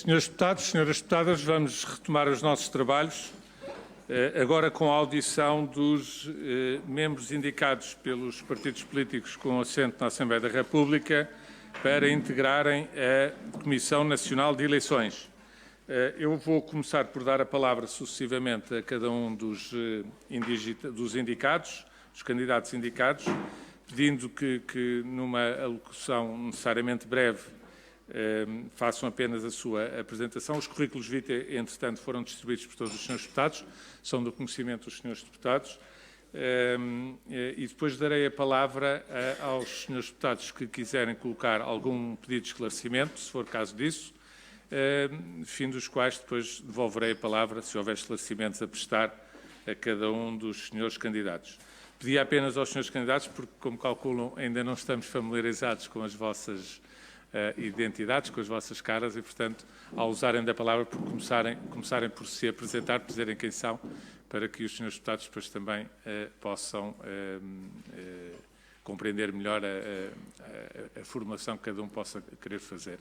Senhores deputados, senhoras deputadas, vamos retomar os nossos trabalhos, agora com a audição dos membros indicados pelos partidos políticos com assento na Assembleia da República para integrarem a Comissão Nacional de Eleições. Eu vou começar por dar a palavra sucessivamente a cada um dos indicados, dos candidatos indicados, pedindo que numa alocução necessariamente breve façam apenas a sua apresentação. Os currículos vitae, entretanto, foram distribuídos por todos os senhores deputados, são do conhecimento dos senhores deputados, e depois darei a palavra aos senhores deputados que quiserem colocar algum pedido de esclarecimento, se for caso disso, fim dos quais depois devolverei a palavra, se houver esclarecimentos a prestar a cada um dos senhores candidatos. Pedi apenas aos senhores candidatos, porque, como calculam, ainda não estamos familiarizados com as vossas identidades, com as vossas caras e, portanto, ao usarem da palavra, por começarem por se apresentar, por dizerem quem são, para que os senhores deputados depois também possam compreender melhor a formulação que cada um possa querer fazer.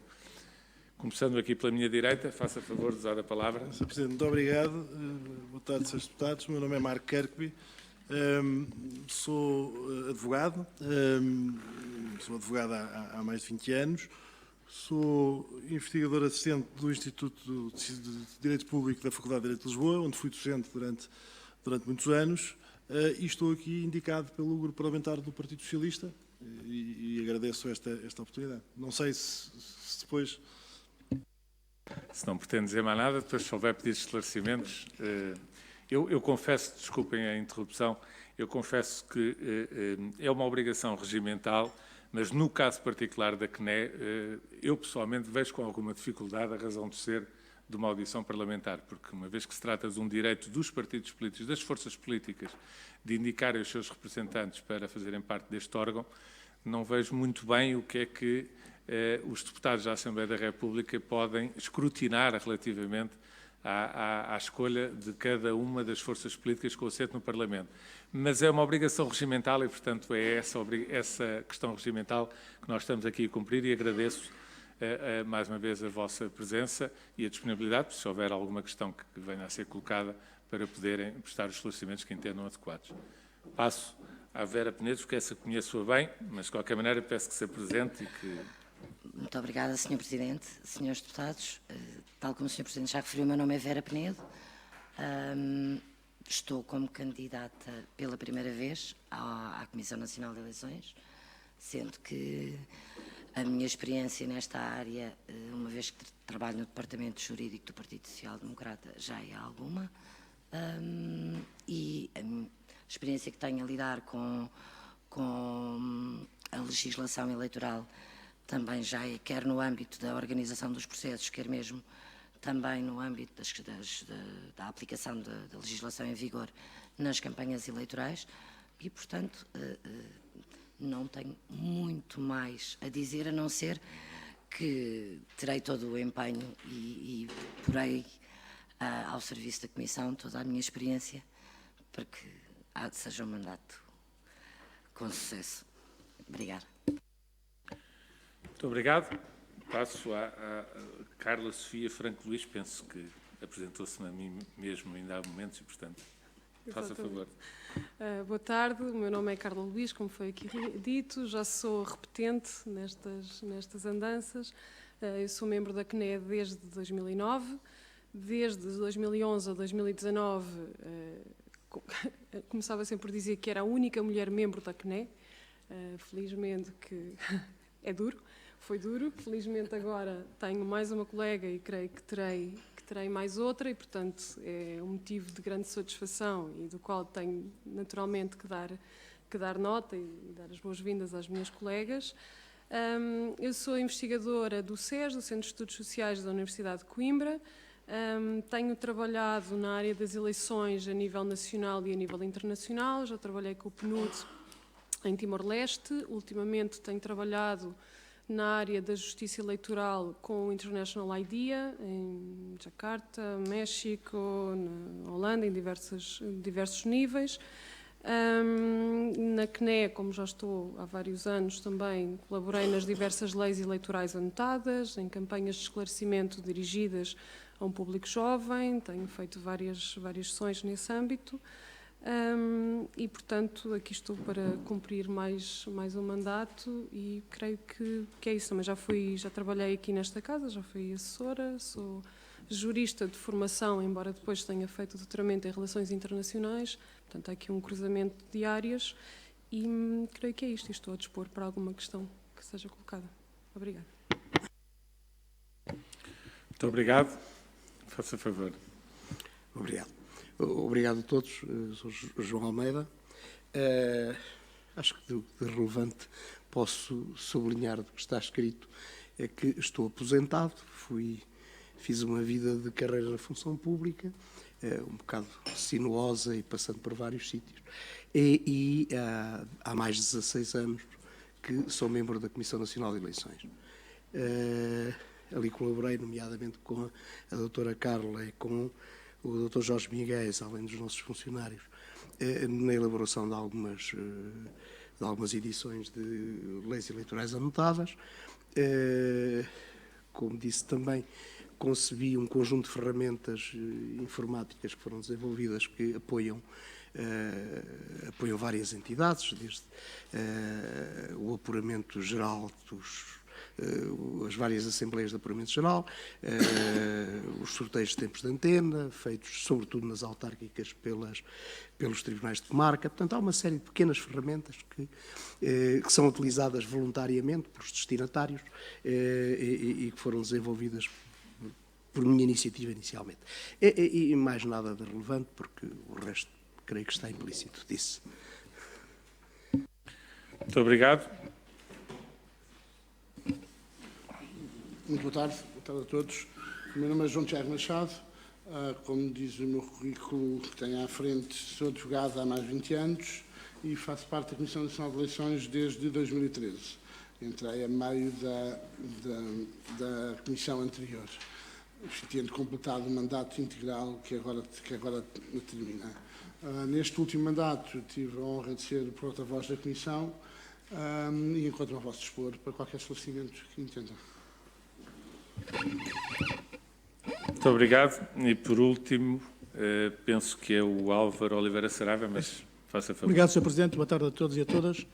Começando aqui pela minha direita, faça favor de usar a palavra. Sr. Presidente, muito obrigado. Boa tarde, senhores deputados. O meu nome é Marco Kirkby. Sou advogado, há mais de 20 anos, sou investigador assistente do Instituto de Direito Público da Faculdade de Direito de Lisboa, onde fui docente durante muitos anos, e estou aqui indicado pelo Grupo Parlamentar do Partido Socialista e agradeço esta oportunidade. Não sei se depois... Se não pretende dizer mais nada, depois se houver pedidos de esclarecimentos... Eu confesso, desculpem a interrupção, eu confesso que é uma obrigação regimental, mas no caso particular da CNE, eu pessoalmente vejo com alguma dificuldade a razão de ser de uma audição parlamentar, porque uma vez que se trata de um direito dos partidos políticos, das forças políticas, de indicarem os seus representantes para fazerem parte deste órgão, não vejo muito bem o que é que os deputados da Assembleia da República podem escrutinar relativamente à escolha de cada uma das forças políticas com assento no Parlamento. Mas é uma obrigação regimental e, portanto, é essa questão regimental que nós estamos aqui a cumprir e agradeço mais uma vez a vossa presença e a disponibilidade, se houver alguma questão que venha a ser colocada, para poderem prestar os esclarecimentos que entendam adequados. Passo à Vera Penedo, que essa conheço-a bem, mas de qualquer maneira peço que se apresente e que... Muito obrigada, Sr. Presidente, Srs. Deputados. Tal como o Sr. Presidente já referiu, o meu nome é Vera Penedo. Estou como candidata pela primeira vez à Comissão Nacional de Eleições, sendo que a minha experiência nesta área, uma vez que trabalho no Departamento Jurídico do Partido Social Democrata, já é alguma, e a experiência que tenho a lidar com a legislação eleitoral também já é, quer no âmbito da organização dos processos, quer mesmo também no âmbito da aplicação da legislação em vigor nas campanhas eleitorais e, portanto, não tenho muito mais a dizer, a não ser que terei todo o empenho e porei ao serviço da Comissão toda a minha experiência para que seja um mandato com sucesso. Obrigada. Muito obrigado. Passo a Carla Sofia Franco Luís, penso que apresentou-se a mim mesmo ainda há momentos e, portanto, faça favor. Boa tarde, o meu nome é Carla Luís, como foi aqui dito, já sou repetente nestas andanças. Eu sou membro da CNE desde 2009, desde 2011 a 2019 começava sempre por dizer que era a única mulher membro da CNE, felizmente que é duro. Foi duro, felizmente agora tenho mais uma colega e creio que terei mais outra e, portanto, é um motivo de grande satisfação e do qual tenho naturalmente que dar nota e dar as boas-vindas às minhas colegas. Eu sou investigadora do SES, do Centro de Estudos Sociais da Universidade de Coimbra. Tenho trabalhado na área das eleições a nível nacional e a nível internacional. Já trabalhei com o PNUD em Timor-Leste. Ultimamente tenho trabalhado na área da justiça eleitoral com o International IDEA, em Jakarta, México, na Holanda, em diversos níveis. Na CNE, como já estou há vários anos também, colaborei nas diversas leis eleitorais anotadas, em campanhas de esclarecimento dirigidas a um público jovem, tenho feito várias sessões nesse âmbito e, portanto, aqui estou para cumprir mais um mandato e creio que é isso. Também já trabalhei aqui nesta casa, já fui assessora, sou jurista de formação, embora depois tenha feito doutoramento em Relações Internacionais, portanto há aqui um cruzamento de áreas e creio que é isto. Estou a dispor para alguma questão que seja colocada. Obrigada. Muito obrigado. Faça favor. Obrigado. Obrigado a todos. Sou João Almeida. Acho que de relevante posso sublinhar do que está escrito é que estou aposentado, fiz uma vida de carreira na função pública, um bocado sinuosa e passando por vários sítios. E há mais de 16 anos que sou membro da Comissão Nacional de Eleições. Ali colaborei, nomeadamente, com a doutora Carla e com o doutor Jorge Miguel, além dos nossos funcionários, na elaboração de algumas edições de leis eleitorais anotadas. Como disse também, concebi um conjunto de ferramentas informáticas que foram desenvolvidas que apoiam várias entidades, desde o apuramento geral as várias assembleias de apuramento geral, os sorteios de tempos de antena, feitos sobretudo nas autárquicas pelos tribunais de comarca. Portanto, há uma série de pequenas ferramentas que são utilizadas voluntariamente pelos destinatários e que foram desenvolvidas por minha iniciativa inicialmente. E mais nada de relevante, porque o resto creio que está implícito disso. Muito obrigado. Muito boa tarde a todos. O meu nome é João Tiago Machado. Como diz o meu currículo que tenho à frente, sou advogado há mais de 20 anos e faço parte da Comissão Nacional de Eleições desde 2013. Entrei a meio da comissão anterior, tendo completado o mandato integral que agora termina. Neste último mandato tive a honra de ser porta-voz da comissão e encontro-me a vosso dispor para qualquer esclarecimento que entendam. Muito obrigado. E, por último, penso que é o Álvaro Oliveira Saraiva, mas faça favor. Obrigado, Sr. Presidente. Boa tarde a todos e a todas.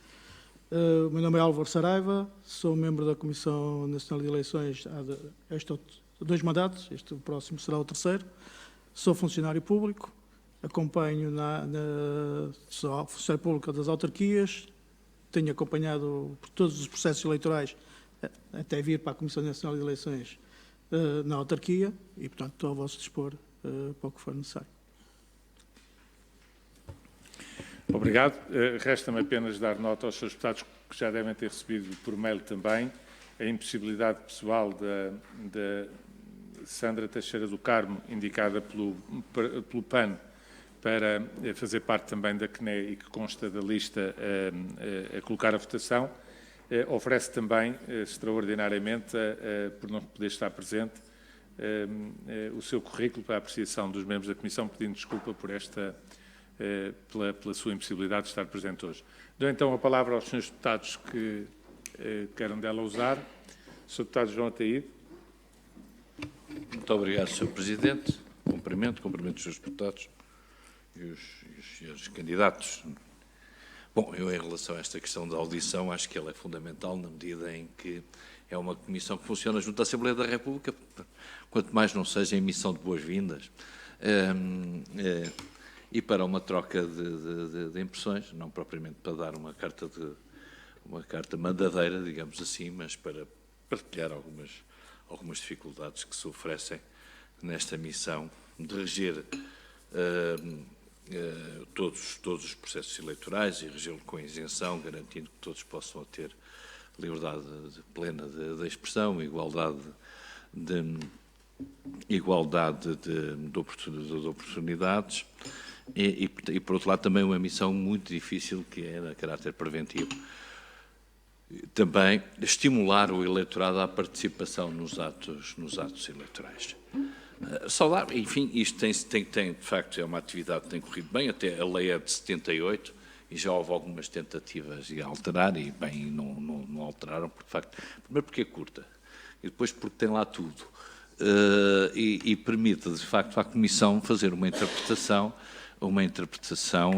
O meu nome é Álvaro Saraiva, sou membro da Comissão Nacional de Eleições há 2 mandatos, este próximo será o 3º. Sou funcionário público, acompanho sou funcionário público das autarquias, tenho acompanhado todos os processos eleitorais até vir para a Comissão Nacional de Eleições na autarquia e, portanto, estou ao vosso dispor para o que for necessário. Obrigado. Resta-me apenas dar nota aos seus deputados que já devem ter recebido por mail também a impossibilidade pessoal da Sandra Teixeira do Carmo, indicada pelo PAN, para fazer parte também da CNE e que consta da lista a colocar a votação. Oferece também, extraordinariamente, por não poder estar presente, o seu currículo para a apreciação dos membros da Comissão, pedindo desculpa por pela sua impossibilidade de estar presente hoje. Dou então a palavra aos senhores deputados que queiram dela usar. Sr. Deputado João Ataíde. Muito obrigado, Sr. Presidente. Cumprimento os senhores deputados e os senhores candidatos. Bom, eu, em relação a esta questão da audição, acho que ela é fundamental na medida em que é uma comissão que funciona junto à Assembleia da República, quanto mais não seja emissão de boas-vindas, e para uma troca de impressões, não propriamente para dar uma carta mandadeira, digamos assim, mas para partilhar algumas dificuldades que se oferecem nesta missão de reger todos os processos eleitorais e regê-lo com isenção, garantindo que todos possam ter liberdade plena de expressão, igualdade de oportunidades e, por outro lado, também uma missão muito difícil, que é de caráter preventivo, também estimular o eleitorado à participação nos atos eleitorais. Saudar, enfim, isto tem, de facto, é uma atividade que tem corrido bem, até a lei é de 78 e já houve algumas tentativas de alterar e, bem, não alteraram, porque, de facto, primeiro porque é curta e depois porque tem lá tudo e permite, de facto, à Comissão fazer uma interpretação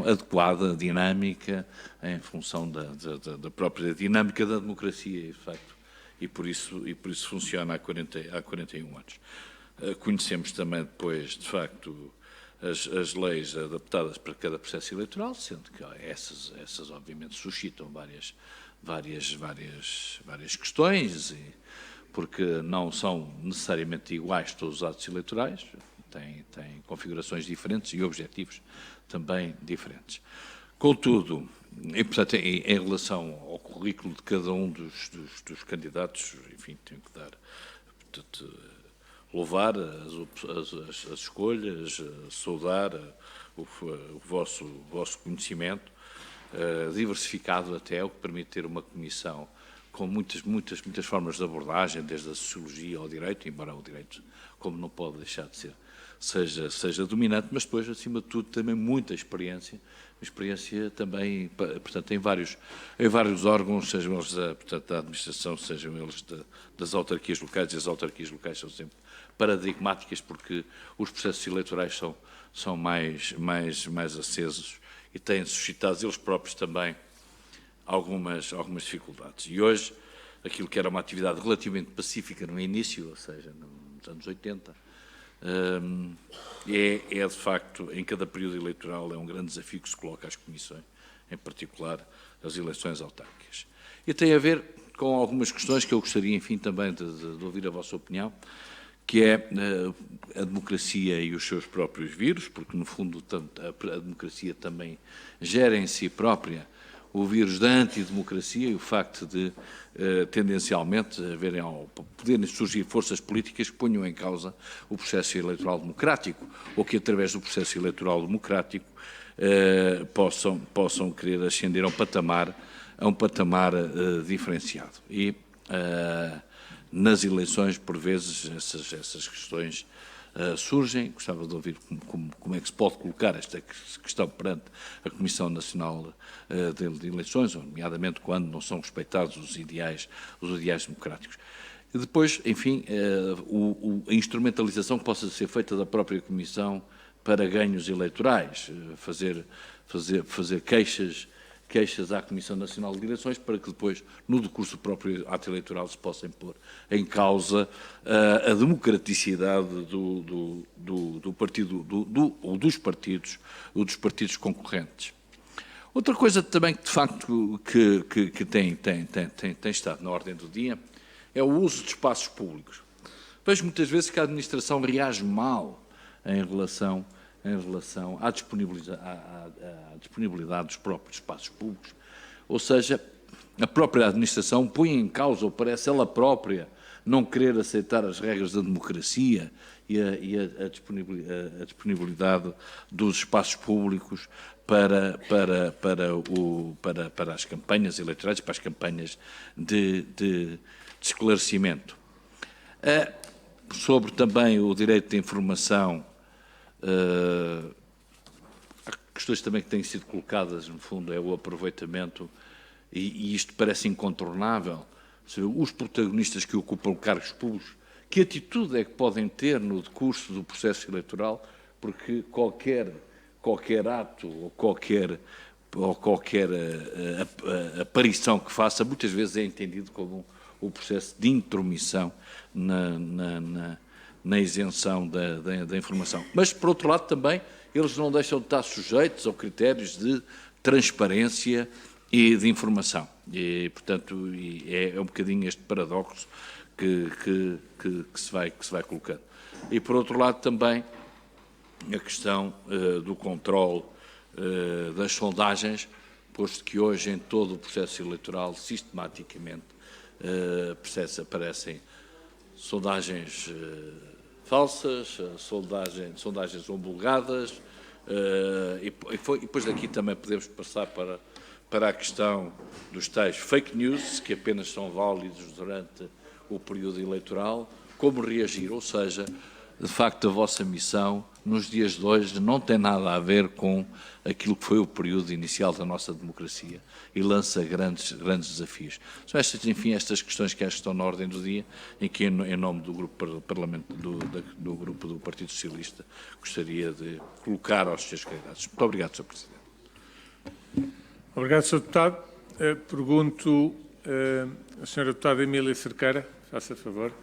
adequada, dinâmica, em função da própria dinâmica da democracia, de facto, e por isso funciona há 41 anos. Conhecemos também depois, de facto, as leis adaptadas para cada processo eleitoral, sendo que essas obviamente suscitam várias questões, porque não são necessariamente iguais todos os atos eleitorais, têm configurações diferentes e objetivos também diferentes. Contudo, e, portanto, em relação ao currículo de cada um dos candidatos, enfim, tenho que dar, portanto, louvar as escolhas, saudar o vosso conhecimento, diversificado até, o que permite ter uma comissão com muitas formas de abordagem, desde a sociologia ao direito, embora o direito, como não pode deixar de ser, seja dominante, mas depois, acima de tudo, também muita experiência também, portanto, em vários órgãos, sejam eles da administração, sejam eles das autarquias locais, e as autarquias locais são sempre paradigmáticas, porque os processos eleitorais são mais acesos e têm suscitado eles próprios também algumas dificuldades. E hoje, aquilo que era uma atividade relativamente pacífica no início, ou seja, nos anos 80, é de facto, em cada período eleitoral, é um grande desafio que se coloca às comissões, em particular as eleições autárquicas. E tem a ver com algumas questões que eu gostaria, enfim, também de ouvir a vossa opinião, que é a democracia e os seus próprios vírus, porque, no fundo, a democracia também gera em si própria o vírus da antidemocracia e o facto de, tendencialmente, poderem surgir forças políticas que ponham em causa o processo eleitoral democrático ou que, através do processo eleitoral democrático, possam querer ascender a um patamar diferenciado. E, nas eleições, por vezes, essas questões surgem. Gostava de ouvir como é que se pode colocar esta questão perante a Comissão Nacional de Eleições, nomeadamente quando não são respeitados os ideais democráticos. E depois, enfim, a instrumentalização que possa ser feita da própria Comissão para ganhos eleitorais, fazer queixas à Comissão Nacional de Eleições para que depois, no decurso do próprio ato eleitoral, se possam pôr em causa a democraticidade do partido, ou dos partidos concorrentes. Outra coisa também que, de facto, que tem estado na ordem do dia é o uso de espaços públicos. Vejo muitas vezes que a administração reage mal em relação à disponibilidade dos próprios espaços públicos, ou seja, a própria administração põe em causa, ou parece ela própria, não querer aceitar as regras da democracia e a disponibilidade dos espaços públicos para as campanhas eleitorais, para as campanhas de esclarecimento. Sobre também o direito de informação, questões também que têm sido colocadas, no fundo, é o aproveitamento, e isto parece incontornável, os protagonistas que ocupam cargos públicos, que atitude é que podem ter no decurso do processo eleitoral, porque qualquer ato ou qualquer aparição que faça, muitas vezes é entendido como o processo de intromissão na isenção da informação. Mas, por outro lado, também, eles não deixam de estar sujeitos a critérios de transparência e de informação. E, portanto, é um bocadinho este paradoxo que se vai colocando. E, por outro lado, também a questão do controle das sondagens, posto que hoje, em todo o processo eleitoral, sistematicamente, aparecem sondagens falsas, sondagens homologadas, e depois daqui também podemos passar para a questão dos tais fake news, que apenas são válidos durante o período eleitoral, como reagir, ou seja, de facto, a vossa missão nos dias de hoje não tem nada a ver com aquilo que foi o período inicial da nossa democracia e lança grandes desafios. São estas, enfim, estas questões que acho que estão na ordem do dia, em que, em nome do grupo do grupo do Partido Socialista, gostaria de colocar aos seus candidatos. Muito obrigado, Sr. Presidente. Obrigado, Sr. Deputado. Pergunto à Sra. Deputada Emília Cerqueira, faça favor.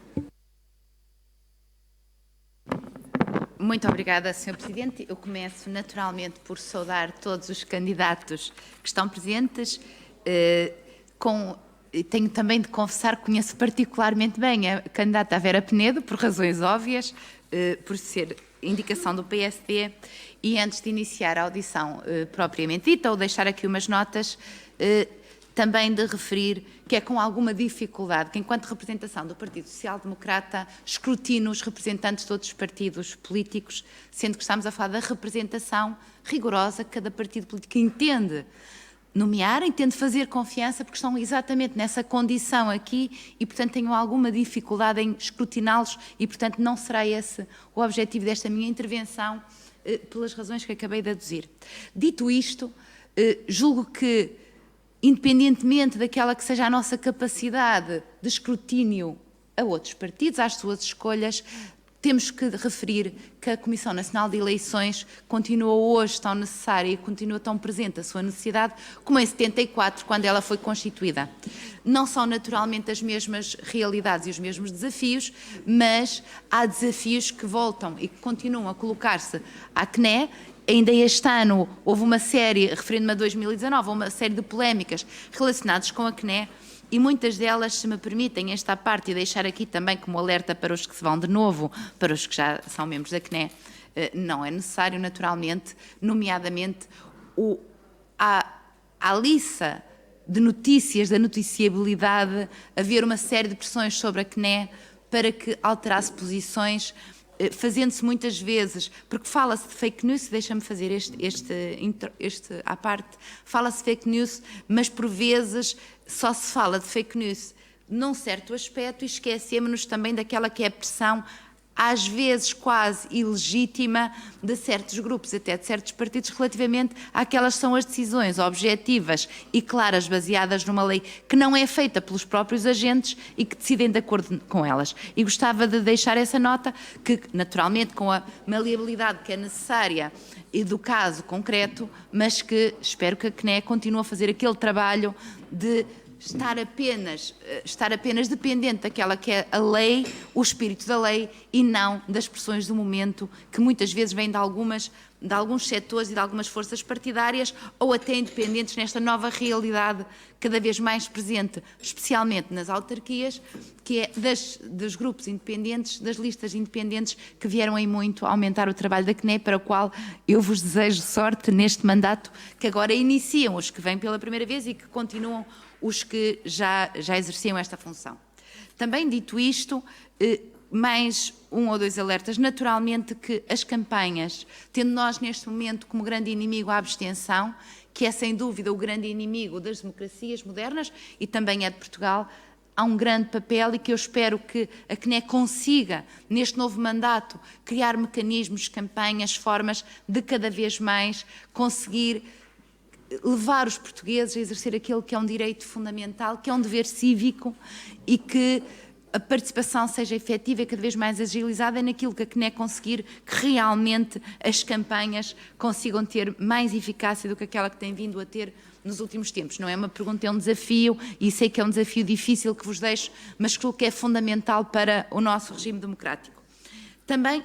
Muito obrigada, Sr. Presidente. Eu começo naturalmente por saudar todos os candidatos que estão presentes. Tenho também de confessar que conheço particularmente bem a candidata Vera Penedo, por razões óbvias, por ser indicação do PSD. E antes de iniciar a audição propriamente dita, ou deixar aqui umas notas, também de referir que é com alguma dificuldade que, enquanto representação do Partido Social Democrata, escrutino os representantes de outros partidos políticos, sendo que estamos a falar da representação rigorosa que cada partido político entende nomear, entende fazer confiança, porque estão exatamente nessa condição aqui e, portanto, tenho alguma dificuldade em escrutiná-los e, portanto, não será esse o objetivo desta minha intervenção, pelas razões que acabei de aduzir. Dito isto, julgo que, independentemente daquela que seja a nossa capacidade de escrutínio a outros partidos, às suas escolhas, temos que referir que a Comissão Nacional de Eleições continua hoje tão necessária e continua tão presente a sua necessidade como em 74, quando ela foi constituída. Não são naturalmente as mesmas realidades e os mesmos desafios, mas há desafios que voltam e que continuam a colocar-se à CNE. Ainda este ano houve uma série, referindo-me a 2019, uma série de polémicas relacionadas com a CNE e muitas delas, se me permitem esta parte e deixar aqui também como alerta para os que se vão de novo, para os que já são membros da CNE, não é necessário naturalmente, nomeadamente a liça de notícias, da noticiabilidade, haver uma série de pressões sobre a CNE para que alterasse posições, fazendo-se muitas vezes, porque fala-se de fake news, deixa-me fazer este à parte, fala-se de fake news, mas por vezes só se fala de fake news num certo aspecto e esquecemos-nos também daquela que é a pressão, às vezes quase ilegítima, de certos grupos, até de certos partidos, relativamente àquelas que são as decisões objetivas e claras, baseadas numa lei que não é feita pelos próprios agentes e que decidem de acordo com elas. E gostava de deixar essa nota, que naturalmente com a maleabilidade que é necessária e do caso concreto, mas que espero que a CNE continue a fazer aquele trabalho de estar apenas dependente daquela que é a lei, o espírito da lei, e não das pressões do momento, que muitas vezes vêm de alguns setores e de algumas forças partidárias, ou até independentes nesta nova realidade cada vez mais presente, especialmente nas autarquias, que é dos grupos independentes, das listas independentes, que vieram aí muito aumentar o trabalho da CNE, para o qual eu vos desejo sorte neste mandato, que agora iniciam os que vêm pela primeira vez e que continuam os que já exerciam esta função. Também dito isto, mais um ou dois alertas. Naturalmente que as campanhas, tendo nós neste momento como grande inimigo a abstenção, que é sem dúvida o grande inimigo das democracias modernas e também é de Portugal, há um grande papel e que eu espero que a CNE consiga, neste novo mandato, criar mecanismos, campanhas, formas de cada vez mais conseguir levar os portugueses a exercer aquele que é um direito fundamental, que é um dever cívico, e que a participação seja efetiva e cada vez mais agilizada naquilo que a CNE conseguir, que realmente as campanhas consigam ter mais eficácia do que aquela que tem vindo a ter nos últimos tempos. Não é uma pergunta, é um desafio, e sei que é um desafio difícil que vos deixo, mas que é fundamental para o nosso regime democrático. Também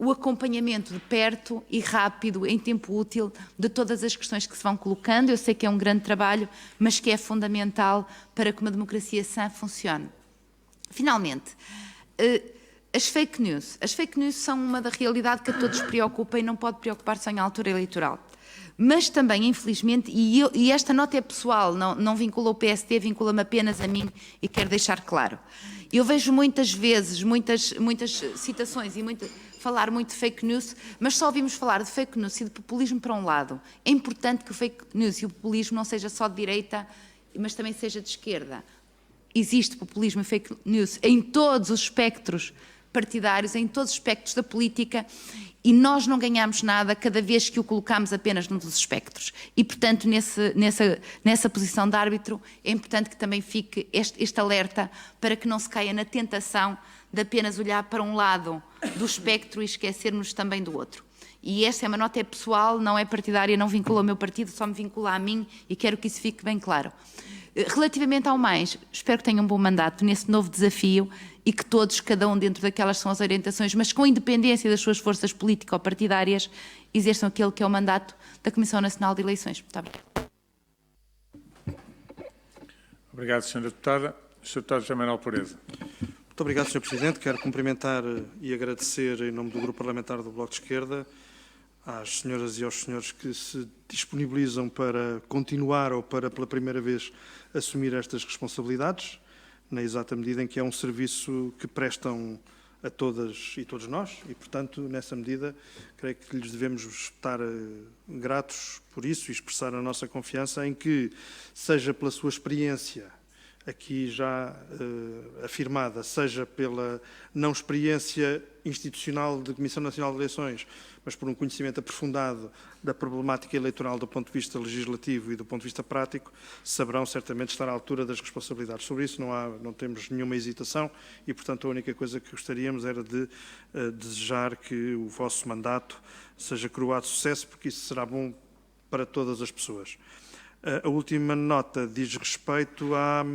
o acompanhamento de perto e rápido, em tempo útil, de todas as questões que se vão colocando. Eu sei que é um grande trabalho, mas que é fundamental para que uma democracia sã funcione. Finalmente, as fake news. As fake news são uma da realidade que a todos preocupa e não pode preocupar só em altura eleitoral. Mas também, infelizmente, e esta nota é pessoal, não vincula o PSD, vincula-me apenas a mim, e quero deixar claro. Eu vejo muitas vezes, muitas citações e falar muito de fake news, mas só ouvimos falar de fake news e de populismo para um lado. É importante que o fake news e o populismo não seja só de direita, mas também seja de esquerda. Existe populismo e fake news em todos os espectros partidários em todos os espectros da política e nós não ganhamos nada cada vez que o colocamos apenas num dos espectros. E, portanto, nessa posição de árbitro, é importante que também fique este alerta para que não se caia na tentação de apenas olhar para um lado do espectro e esquecermos também do outro. E esta é uma nota pessoal, não é partidária, não vincula ao meu partido, só me vincula a mim e quero que isso fique bem claro. Relativamente ao mais, espero que tenham um bom mandato nesse novo desafio e que todos, cada um dentro daquelas são as orientações, mas com independência das suas forças político-partidárias, exerçam aquele que é o mandato da Comissão Nacional de Eleições. Muito obrigada. Obrigado, Sra. Deputada. Sr. Deputado José Manuel Pureza. Muito obrigado, Sr. Presidente. Quero cumprimentar e agradecer, em nome do Grupo Parlamentar do Bloco de Esquerda, às senhoras e aos senhores que se disponibilizam para continuar ou para, pela primeira vez, assumir estas responsabilidades, na exata medida em que é um serviço que prestam a todas e todos nós e, portanto, nessa medida, creio que lhes devemos estar gratos por isso e expressar a nossa confiança em que, seja pela sua experiência aqui já afirmada, seja pela não experiência institucional da Comissão Nacional de Eleições, mas por um conhecimento aprofundado da problemática eleitoral do ponto de vista legislativo e do ponto de vista prático, saberão certamente estar à altura das responsabilidades. Sobre isso não temos nenhuma hesitação e, portanto, a única coisa que gostaríamos era de desejar que o vosso mandato seja coroado de sucesso, porque isso será bom para todas as pessoas. A última nota diz respeito à,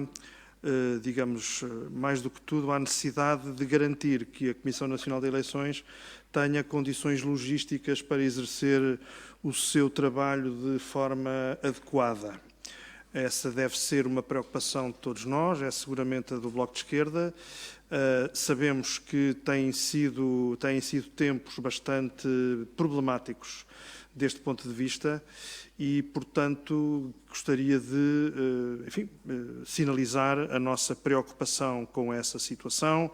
digamos, mais do que tudo, à necessidade de garantir que a Comissão Nacional de Eleições tenha condições logísticas para exercer o seu trabalho de forma adequada. Essa deve ser uma preocupação de todos nós, é seguramente a do Bloco de Esquerda. Sabemos que têm sido tempos bastante problemáticos deste ponto de vista e, portanto, gostaria de, sinalizar a nossa preocupação com essa situação,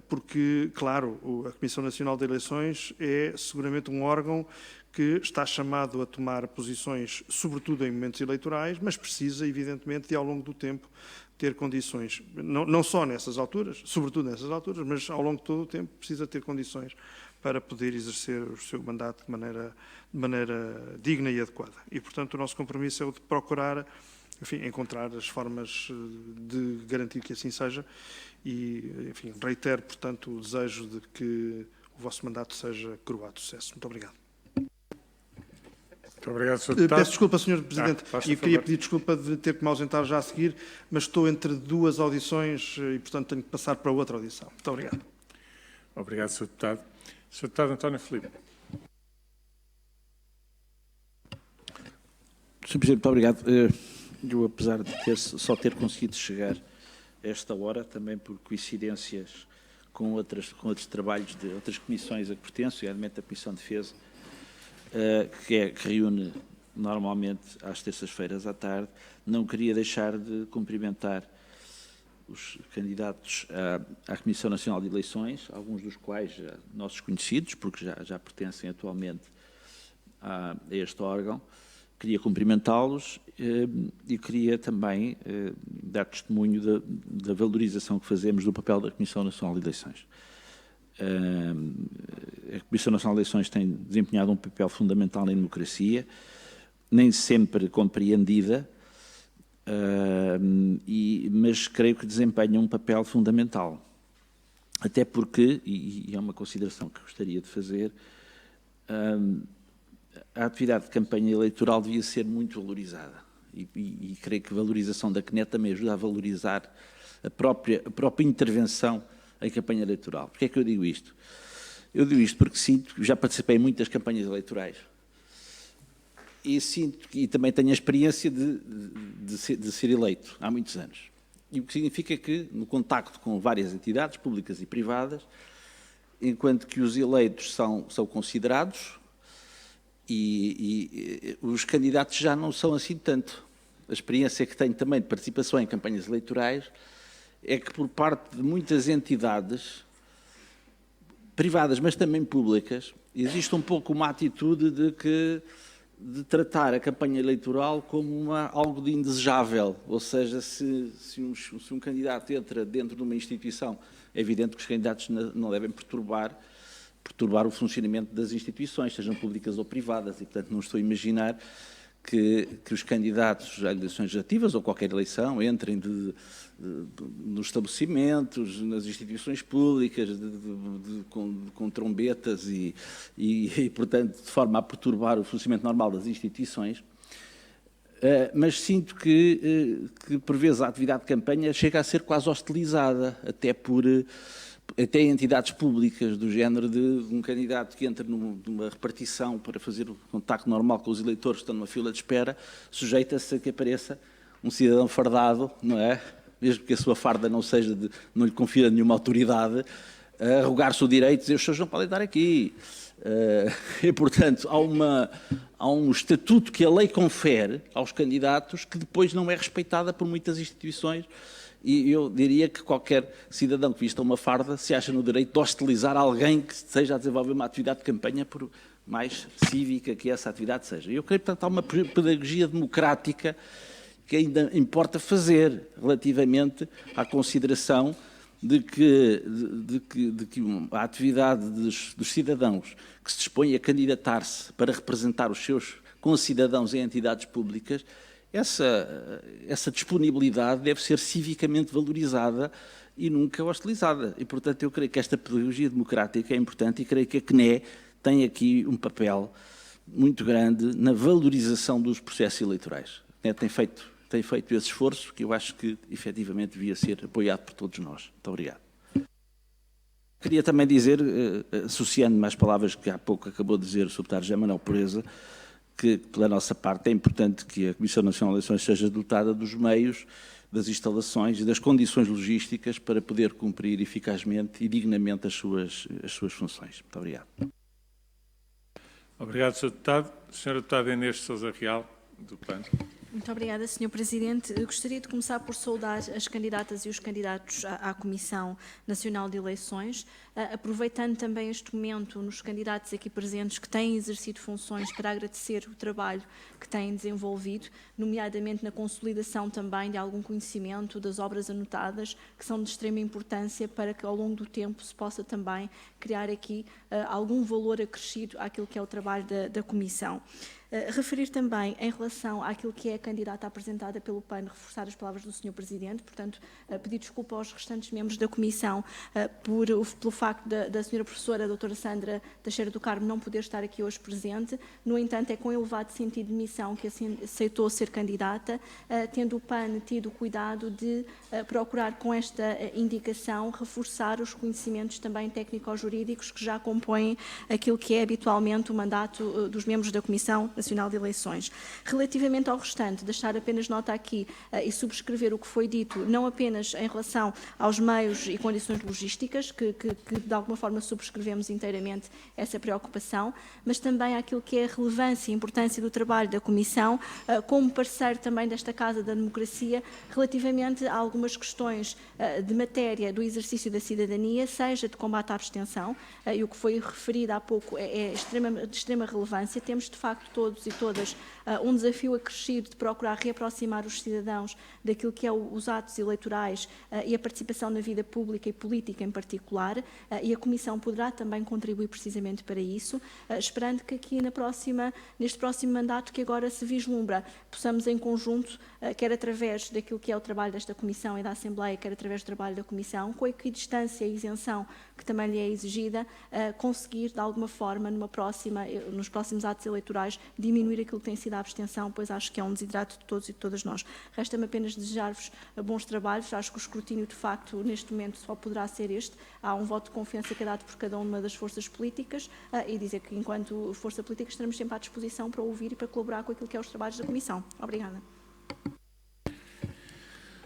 porque, claro, a Comissão Nacional de Eleições é seguramente um órgão que está chamado a tomar posições, sobretudo em momentos eleitorais, mas precisa, evidentemente, de, ao longo do tempo, ter condições, não só nessas alturas, sobretudo nessas alturas, mas ao longo de todo o tempo precisa ter condições para poder exercer o seu mandato de maneira digna e adequada. E, portanto, o nosso compromisso é o de procurar, encontrar as formas de garantir que assim seja e, reitero, portanto, o desejo de que o vosso mandato seja coroado de sucesso. Muito obrigado. Muito obrigado, Sr. Deputado. Peço desculpa, Sr. Presidente, e queria pedir desculpa de ter que me ausentar já a seguir, mas estou entre duas audições e, portanto, tenho que passar para outra audição. Muito obrigado. Obrigado, Sr. Deputado. Sr. Deputado António Filipe. Sr. Presidente, muito obrigado. Eu, apesar de só ter conseguido chegar a esta hora, também por coincidências com outros trabalhos de outras comissões a que pertenço, nomeadamente a Comissão de Defesa, que reúne normalmente às terças-feiras à tarde, não queria deixar de cumprimentar os candidatos à Comissão Nacional de Eleições, alguns dos quais nossos conhecidos, porque já pertencem atualmente a este órgão. Queria cumprimentá-los e queria também dar testemunho da valorização que fazemos do papel da Comissão Nacional de Eleições. A Comissão Nacional de Eleições tem desempenhado um papel fundamental na democracia, nem sempre compreendida, mas creio que desempenha um papel fundamental. Até porque, e é uma consideração que gostaria de fazer, a atividade de campanha eleitoral devia ser muito valorizada. E creio que a valorização da CNE também ajuda a valorizar a própria intervenção em campanha eleitoral. Porquê é que eu digo isto? Eu digo isto porque sinto, já participei em muitas campanhas eleitorais, e sinto, e também tenho a experiência de ser eleito há muitos anos. E o que significa que, no contacto com várias entidades públicas e privadas, enquanto que os eleitos são considerados, e os candidatos já não são assim tanto. A experiência que tenho também de participação em campanhas eleitorais é que, por parte de muitas entidades privadas, mas também públicas, existe um pouco uma atitude de que de tratar a campanha eleitoral como algo de indesejável, ou seja, se um candidato entra dentro de uma instituição, é evidente que os candidatos não devem perturbar o funcionamento das instituições, sejam públicas ou privadas, e, portanto, não estou a imaginar que os candidatos a eleições legislativas ou qualquer eleição entrem nos estabelecimentos, nas instituições públicas, com trombetas e, portanto, de forma a perturbar o funcionamento normal das instituições. Mas sinto que, por vezes, a atividade de campanha chega a ser quase hostilizada, até entidades públicas, do género de um candidato que entra numa repartição para fazer o contacto normal com os eleitores que estão numa fila de espera, sujeita-se a que apareça um cidadão fardado, não é? Mesmo que a sua farda não lhe confira nenhuma autoridade, a arrogar-se o direito de dizer os senhores não podem estar aqui. E, portanto, há um estatuto que a lei confere aos candidatos que depois não é respeitada por muitas instituições. E eu diria que qualquer cidadão que vista uma farda se acha no direito de hostilizar alguém que esteja a desenvolver uma atividade de campanha, por mais cívica que essa atividade seja. Eu creio que, portanto, há uma pedagogia democrática que ainda importa fazer relativamente à consideração de que a atividade dos cidadãos que se dispõem a candidatar-se para representar os seus concidadãos em entidades públicas, essa disponibilidade deve ser civicamente valorizada e nunca hostilizada. E, portanto, eu creio que esta pedagogia democrática é importante e creio que a CNE tem aqui um papel muito grande na valorização dos processos eleitorais. A CNE tem feito esse esforço que eu acho que, efetivamente, devia ser apoiado por todos nós. Muito obrigado. Queria também dizer, associando-me às palavras que há pouco acabou de dizer o Sr. José Manuel Pureza, que, pela nossa parte, é importante que a Comissão Nacional de Eleições seja dotada dos meios, das instalações e das condições logísticas para poder cumprir eficazmente e dignamente as suas funções. Muito obrigado. Obrigado, Sr. Deputado. Sra. Deputada Inês de Sousa Real, do PAN. Muito obrigada, Sr. Presidente. Eu gostaria de começar por saudar as candidatas e os candidatos à Comissão Nacional de Eleições, aproveitando também este momento nos candidatos aqui presentes que têm exercido funções para agradecer o trabalho que têm desenvolvido, nomeadamente na consolidação também de algum conhecimento das obras anotadas, que são de extrema importância para que ao longo do tempo se possa também criar aqui algum valor acrescido àquilo que é o trabalho da Comissão. Referir também, em relação àquilo que é a candidata apresentada pelo PAN, reforçar as palavras do Sr. Presidente, portanto, pedir desculpa aos restantes membros da Comissão pelo facto da Sra. Professora, a doutora Sandra Teixeira do Carmo, não poder estar aqui hoje presente. No entanto, é com elevado sentido de missão que aceitou ser candidata, tendo o PAN tido o cuidado de procurar, com esta indicação, reforçar os conhecimentos também técnico-jurídicos que já compõem aquilo que é habitualmente o mandato dos membros da Comissão Nacional de Eleições. Relativamente ao restante, deixar apenas nota aqui e subscrever o que foi dito, não apenas em relação aos meios e condições logísticas, que de alguma forma subscrevemos inteiramente essa preocupação, mas também àquilo que é a relevância e importância do trabalho da Comissão, como parceiro também desta Casa da Democracia, relativamente a algumas questões de matéria do exercício da cidadania, seja de combate à abstenção, e o que foi referido há pouco é de extrema relevância. Temos, de facto, todos e todas um desafio acrescido de procurar reaproximar os cidadãos daquilo que é os atos eleitorais e a participação na vida pública e política em particular, e a Comissão poderá também contribuir precisamente para isso, esperando que aqui neste próximo mandato que agora se vislumbra, possamos em conjunto, quer através daquilo que é o trabalho desta Comissão e da Assembleia, quer através do trabalho da Comissão, com a equidistância e isenção que também lhe é exigida, conseguir de alguma forma nos próximos atos eleitorais diminuir aquilo que tem sido a abstenção, pois acho que é um desiderato de todos e de todas nós. Resta-me apenas desejar-vos bons trabalhos. Acho que o escrutínio, de facto, neste momento só poderá ser este. Há um voto de confiança que é dado por cada uma das forças políticas e dizer que, enquanto força política, estaremos sempre à disposição para ouvir e para colaborar com aquilo que é os trabalhos da Comissão. Obrigada.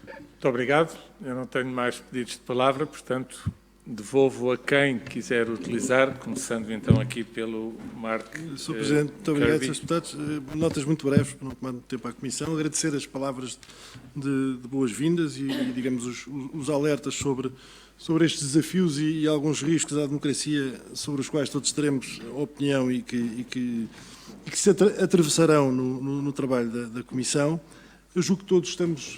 Muito obrigado. Eu não tenho mais pedidos de palavra, portanto, devolvo a quem quiser utilizar, começando então aqui pelo Mark. Sr. Presidente, muito obrigado, Srs. Deputados. Notas muito breves, para não tomar muito tempo à Comissão. Agradecer as palavras de boas-vindas e, digamos, os alertas sobre sobre estes desafios e alguns riscos à democracia sobre os quais todos teremos opinião e que se atravessarão no trabalho da Comissão. Eu julgo que todos estamos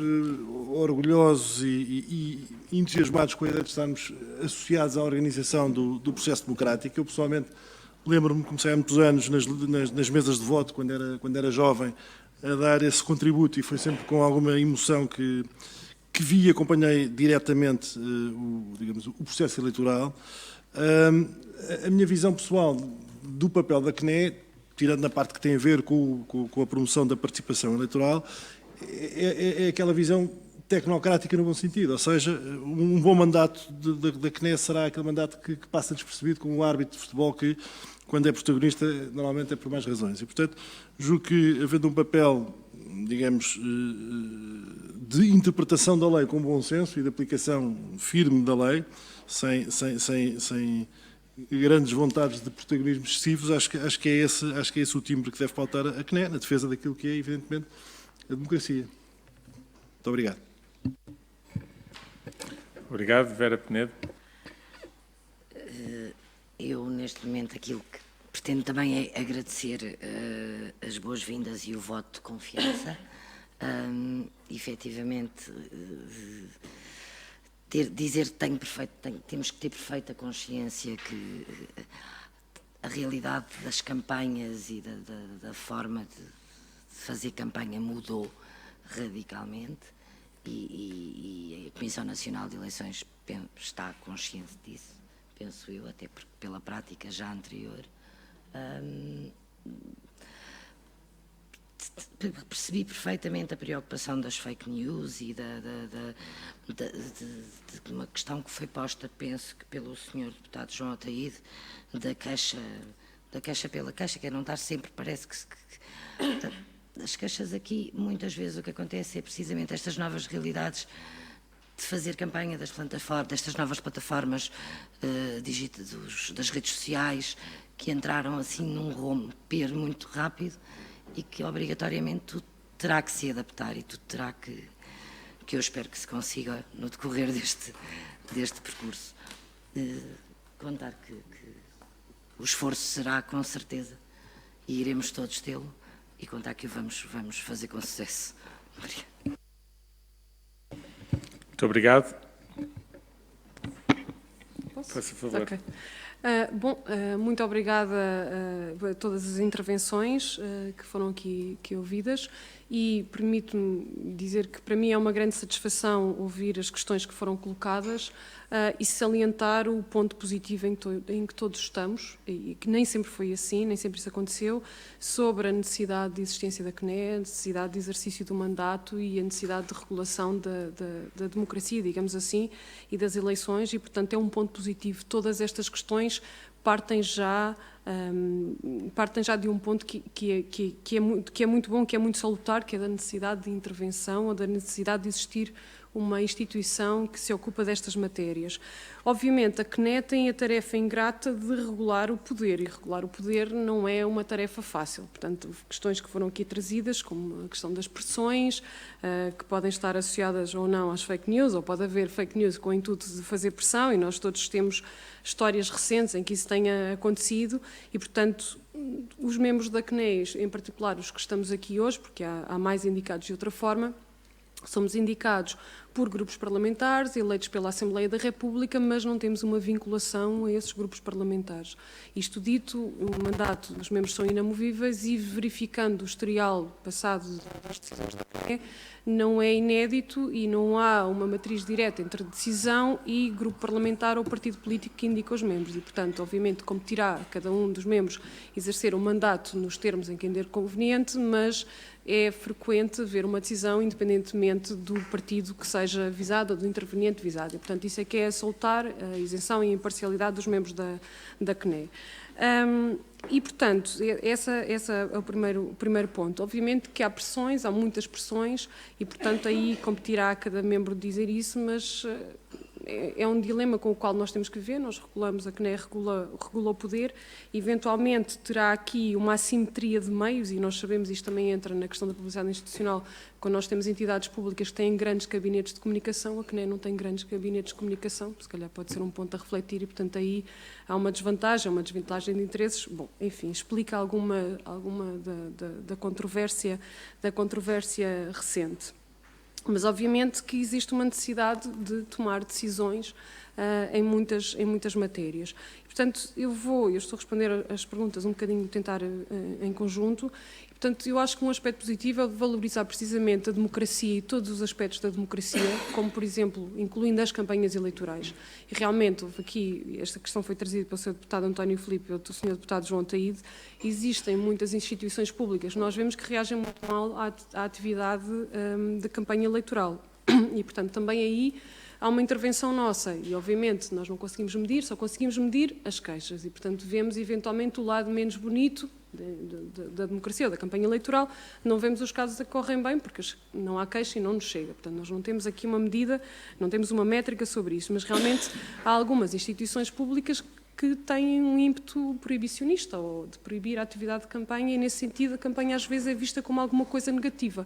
orgulhosos e entusiasmados com a ideia de estarmos associados à organização do processo democrático. Eu, pessoalmente, lembro-me, comecei há muitos anos nas mesas de voto, quando era jovem, a dar esse contributo, e foi sempre com alguma emoção que vi e acompanhei diretamente o processo eleitoral. A minha visão pessoal do papel da CNE, tirando na parte que tem a ver com a promoção da participação eleitoral, é aquela visão tecnocrática no bom sentido, ou seja, um bom mandato da CNE será aquele mandato que passa despercebido, como o árbitro de futebol que, quando é protagonista, normalmente é por mais razões. E, portanto, julgo que, havendo um papel, digamos, de interpretação da lei com bom senso e de aplicação firme da lei, sem grandes vontades de protagonismo excessivos, acho que é esse o timbre que deve pautar a CNE, na defesa daquilo que é, evidentemente, a democracia. Muito obrigado. Obrigado. Vera Penedo. Eu, neste momento, aquilo que pretendo também é agradecer as boas-vindas e o voto de confiança. Efetivamente, dizer que temos que ter perfeita consciência que a realidade das campanhas e da forma de fazer campanha mudou radicalmente e a Comissão Nacional de Eleições está consciente disso, penso eu, até porque pela prática já anterior. Percebi perfeitamente a preocupação das fake news e de uma questão que foi posta, penso que pelo Sr. Deputado João Ataíde, da queixa pela queixa, que é não estar sempre, parece que as queixas aqui, muitas vezes o que acontece é precisamente estas novas realidades de fazer campanha destas novas plataformas das redes sociais, que entraram assim num romper muito rápido e que obrigatoriamente tudo terá que se adaptar e tudo terá que eu espero que se consiga no decorrer deste percurso. Contar que o esforço será com certeza e iremos todos tê-lo e contar que o vamos fazer com sucesso. Obrigada. Muito obrigado. Posso? Faça favor. Okay. Muito obrigada a todas as intervenções que foram aqui ouvidas e permito-me dizer que para mim é uma grande satisfação ouvir as questões que foram colocadas e salientar o ponto positivo em que todos estamos, e que nem sempre foi assim, nem sempre isso aconteceu, sobre a necessidade de existência da CNE, a necessidade de exercício do mandato e a necessidade de regulação da democracia, digamos assim, e das eleições, e portanto é um ponto positivo. Todas estas questões partem já de um ponto que é muito bom, que é muito salutar, que é da necessidade de intervenção ou da necessidade de existir uma instituição que se ocupa destas matérias. Obviamente, a CNE tem a tarefa ingrata de regular o poder, e regular o poder não é uma tarefa fácil. Portanto, questões que foram aqui trazidas, como a questão das pressões, que podem estar associadas ou não às fake news, ou pode haver fake news com o intuito de fazer pressão, e nós todos temos histórias recentes em que isso tenha acontecido, e, portanto, os membros da CNE, em particular os que estamos aqui hoje, porque há mais indicados de outra forma, somos indicados por grupos parlamentares, eleitos pela Assembleia da República, mas não temos uma vinculação a esses grupos parlamentares. Isto dito, o mandato dos membros são inamovíveis e, verificando o historial passado das decisões da CNE, não é inédito e não há uma matriz direta entre decisão e grupo parlamentar ou partido político que indica os membros. E, portanto, obviamente, competirá a cada um dos membros exercer um mandato nos termos em que entender conveniente, mas é frequente ver uma decisão independentemente do partido que seja visado ou do interveniente visado. E, portanto, isso é que é salutar a isenção e a imparcialidade dos membros da CNE. E, portanto, esse é o primeiro ponto. Obviamente que há pressões, há muitas pressões, e, portanto, aí competirá a cada membro dizer isso, mas é um dilema com o qual nós temos que viver. Nós regulamos, a CNE regula o poder, eventualmente terá aqui uma assimetria de meios, e nós sabemos, isto também entra na questão da publicidade institucional, quando nós temos entidades públicas que têm grandes gabinetes de comunicação, a CNE não tem grandes gabinetes de comunicação, se calhar pode ser um ponto a refletir, e portanto aí há uma desvantagem de interesses. Bom, enfim, explica alguma da controvérsia recente. Mas, obviamente, que existe uma necessidade de tomar decisões em muitas matérias. E, portanto, eu estou a responder as perguntas um bocadinho, tentar em conjunto. E, portanto, eu acho que um aspecto positivo é valorizar precisamente a democracia e todos os aspectos da democracia, como, por exemplo, incluindo as campanhas eleitorais. E, realmente, houve aqui, esta questão foi trazida pelo Sr. Deputado António Filipe e pelo Sr. Deputado João Taíde, existem muitas instituições públicas, nós vemos que reagem muito mal à atividade de campanha eleitoral. E, portanto, também aí há uma intervenção nossa e, obviamente, nós não conseguimos medir, só conseguimos medir as queixas e, portanto, vemos eventualmente o lado menos bonito da democracia ou da campanha eleitoral, não vemos os casos que correm bem porque não há queixa e não nos chega. Portanto, nós não temos aqui uma medida, não temos uma métrica sobre isso, mas realmente há algumas instituições públicas que têm um ímpeto proibicionista ou de proibir a atividade de campanha e, nesse sentido, a campanha às vezes é vista como alguma coisa negativa.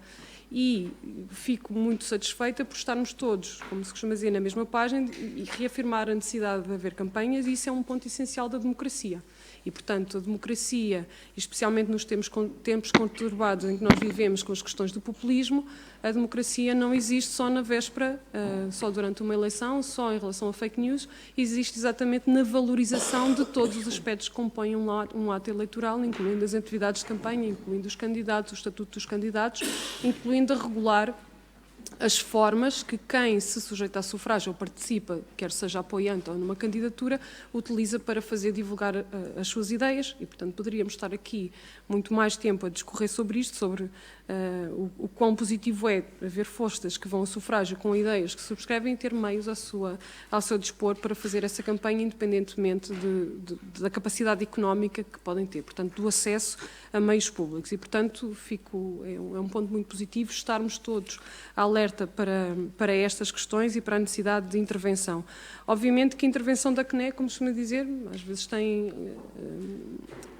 E fico muito satisfeita por estarmos todos, como se costuma dizer, na mesma página e reafirmar a necessidade de haver campanhas, e isso é um ponto essencial da democracia. E, portanto, a democracia, especialmente nos tempos conturbados em que nós vivemos com as questões do populismo, a democracia não existe só na véspera, só durante uma eleição, só em relação a fake news, existe exatamente na valorização de todos os aspectos que compõem um ato eleitoral, incluindo as atividades de campanha, incluindo os candidatos, o estatuto dos candidatos, incluindo a regular as formas que quem se sujeita a sufrágio ou participa, quer seja apoiante ou numa candidatura, utiliza para fazer divulgar as suas ideias e, portanto, poderíamos estar aqui muito mais tempo a discorrer sobre isto, sobre o quão positivo é haver forças que vão ao sufrágio com ideias que subscrevem e ter meios ao seu dispor para fazer essa campanha, independentemente da capacidade económica que podem ter, portanto, do acesso a meios públicos. E, portanto, é um ponto muito positivo estarmos todos alerta para estas questões e para a necessidade de intervenção. Obviamente que a intervenção da CNE, como se costuma dizer, às vezes tem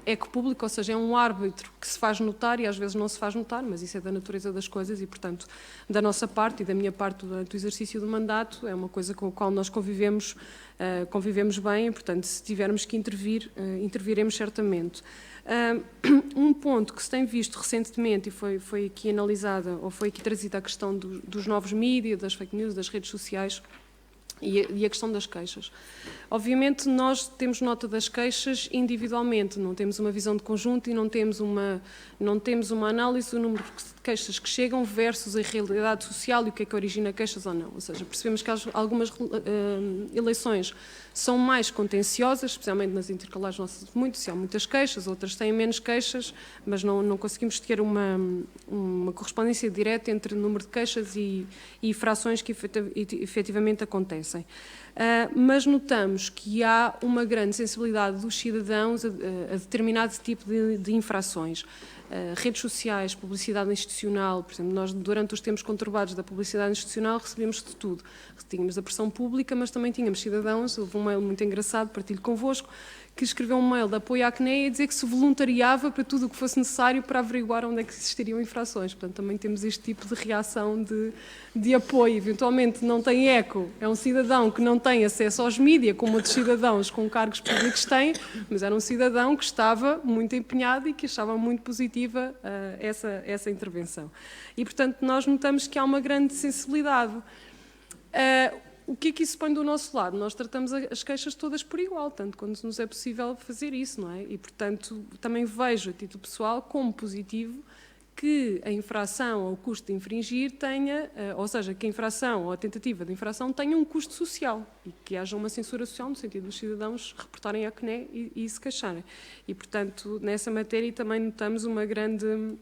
eco público, ou seja, é um árbitro que se faz notar e às vezes não se faz notar, mas isso é da natureza das coisas e, portanto, da nossa parte e da minha parte durante o exercício do mandato, é uma coisa com a qual nós convivemos bem e, portanto, se tivermos que intervir, interviremos certamente. Um ponto que se tem visto recentemente e foi aqui analisada, ou foi aqui trazida a questão dos novos mídias, das fake news, das redes sociais e a questão das queixas. Obviamente nós temos nota das queixas individualmente, não temos uma visão de conjunto e não temos uma análise do número de queixas que chegam versus a realidade social e o que é que origina queixas ou não. Ou seja, percebemos que algumas eleições são mais contenciosas, especialmente nas intercalares nossas, se há muitas queixas, outras têm menos queixas, mas não conseguimos ter uma correspondência direta entre o número de queixas e infrações que efetivamente acontecem. Mas notamos que há uma grande sensibilidade dos cidadãos a determinado tipo de infrações. Redes sociais, publicidade institucional, por exemplo, nós durante os tempos conturbados da publicidade institucional recebemos de tudo. Tínhamos a pressão pública, mas também tínhamos cidadãos, houve um mail muito engraçado, partilho convosco, que escreveu um mail de apoio à CNE a dizer que se voluntariava para tudo o que fosse necessário para averiguar onde é que existiriam infrações. Portanto, também temos este tipo de reação de apoio. Eventualmente não tem eco, é um cidadão que não tem acesso aos mídias, como outros cidadãos com cargos públicos têm, mas era um cidadão que estava muito empenhado e que achava muito positiva essa intervenção. E, portanto, nós notamos que há uma grande sensibilidade. O que é que isso põe do nosso lado? Nós tratamos as queixas todas por igual, tanto quando nos é possível fazer isso, não é? E, portanto, também vejo a título pessoal como positivo que a infração ou o custo de infringir tenha, ou seja, que a infração ou a tentativa de infração tenha um custo social e que haja uma censura social no sentido dos cidadãos reportarem à CNE e se queixarem. E, portanto, nessa matéria também notamos uma grande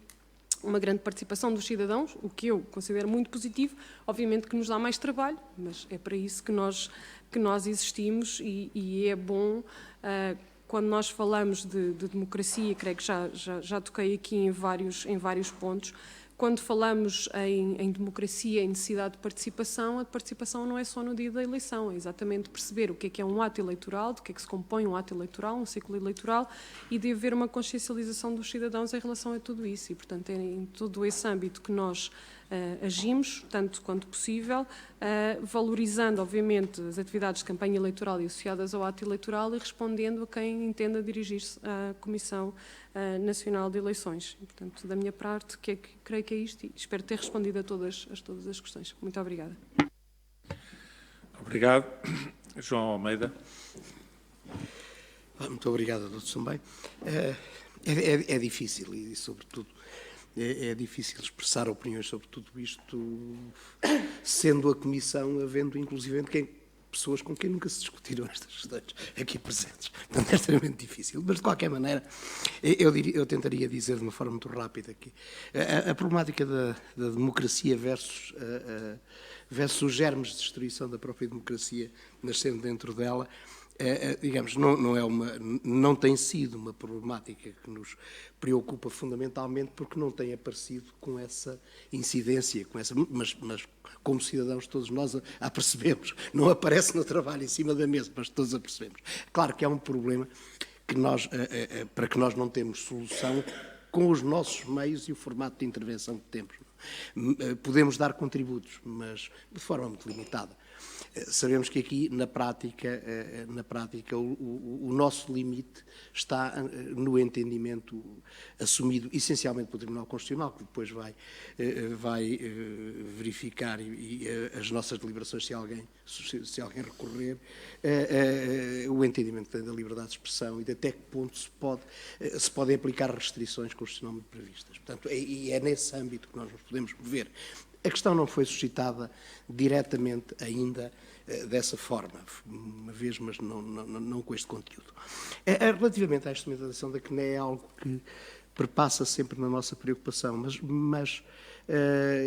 participação dos cidadãos, o que eu considero muito positivo, obviamente que nos dá mais trabalho, mas é para isso que nós existimos e é bom, quando nós falamos de democracia, creio que já toquei aqui em vários pontos, quando falamos em democracia e necessidade de participação, a participação não é só no dia da eleição, é exatamente perceber o que é um ato eleitoral, do que é que se compõe um ato eleitoral, um ciclo eleitoral, e de haver uma consciencialização dos cidadãos em relação a tudo isso. E, portanto, é em todo esse âmbito que nós agimos, tanto quanto possível, valorizando, obviamente, as atividades de campanha eleitoral e associadas ao ato eleitoral e respondendo a quem entenda dirigir-se à Comissão Nacional de Eleições. E, portanto, da minha parte, creio que é isto e espero ter respondido a todas as questões. Muito obrigada. Obrigado. João Almeida. Muito obrigado a todos também. É difícil e, sobretudo, é difícil expressar opiniões sobre tudo isto, sendo a Comissão, havendo inclusive pessoas com quem nunca se discutiram estas questões aqui presentes. Portanto, é extremamente difícil. Mas, de qualquer maneira, eu tentaria dizer de uma forma muito rápida que a problemática da democracia versus os germes de destruição da própria democracia nascendo dentro dela, digamos, não tem sido uma problemática que nos preocupa fundamentalmente porque não tem aparecido com essa incidência, mas como cidadãos todos nós a percebemos. Não aparece no trabalho em cima da mesa, mas todos a percebemos. Claro que é um problema que para que nós não temos solução com os nossos meios e o formato de intervenção que temos. Podemos dar contributos, mas de forma muito limitada. Sabemos que aqui, na prática o nosso limite está no entendimento assumido essencialmente pelo Tribunal Constitucional, que depois vai verificar as nossas deliberações se alguém recorrer, o entendimento da liberdade de expressão e de até que ponto se podem aplicar restrições constitucionalmente previstas. Portanto, é nesse âmbito que nós nos podemos mover. A questão não foi suscitada diretamente ainda dessa forma, uma vez, mas não com este conteúdo. Relativamente à instrumentação da CNE, é algo que perpassa sempre na nossa preocupação,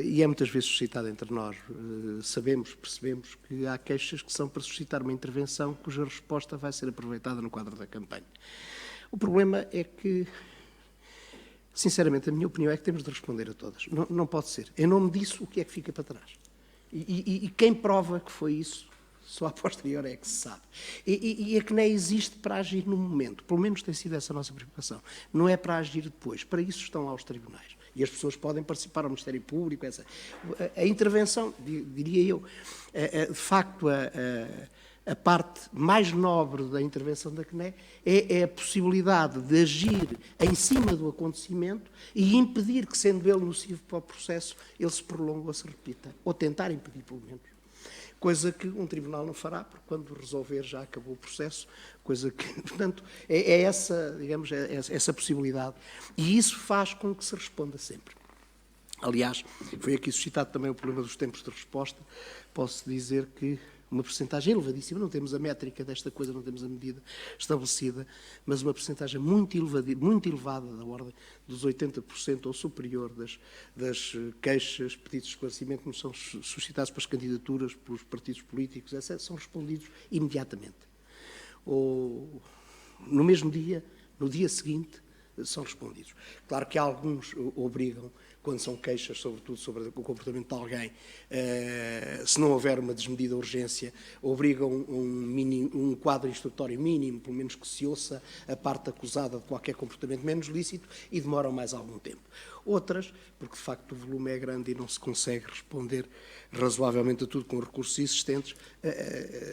e é muitas vezes suscitado entre nós. Percebemos que há queixas que são para suscitar uma intervenção cuja resposta vai ser aproveitada no quadro da campanha. O problema é que, sinceramente, a minha opinião é que temos de responder a todas. Não pode ser. Em nome disso, o que é que fica para trás? E quem prova que foi isso, só a posterior é que se sabe. E a CNE existe para agir no momento. Pelo menos tem sido essa a nossa preocupação. Não é para agir depois. Para isso estão lá os tribunais. E as pessoas podem participar ao Ministério Público. A intervenção, diria eu, de facto, a parte mais nobre da intervenção da CNE é a possibilidade de agir em cima do acontecimento e impedir que, sendo ele nocivo para o processo, ele se prolongue ou se repita. Ou tentar impedir, pelo menos. Coisa que um tribunal não fará, porque quando resolver já acabou o processo, coisa que, portanto, é essa, digamos, essa possibilidade. E isso faz com que se responda sempre. Aliás, foi aqui suscitado também o problema dos tempos de resposta. Posso dizer que uma percentagem elevadíssima, não temos a métrica desta coisa, não temos a medida estabelecida, mas uma percentagem muito elevada, da ordem dos 80% ou superior das queixas, pedidos de esclarecimento que nos são suscitados pelas candidaturas, pelos partidos políticos, etc., são respondidos imediatamente. Ou no mesmo dia, no dia seguinte, são respondidos. Claro que alguns obrigam, quando são queixas, sobretudo sobre o comportamento de alguém, se não houver uma desmedida urgência, obrigam um quadro instrutório mínimo, pelo menos que se ouça a parte acusada de qualquer comportamento menos lícito, e demoram mais algum tempo. Outras, porque de facto o volume é grande e não se consegue responder razoavelmente a tudo com recursos existentes,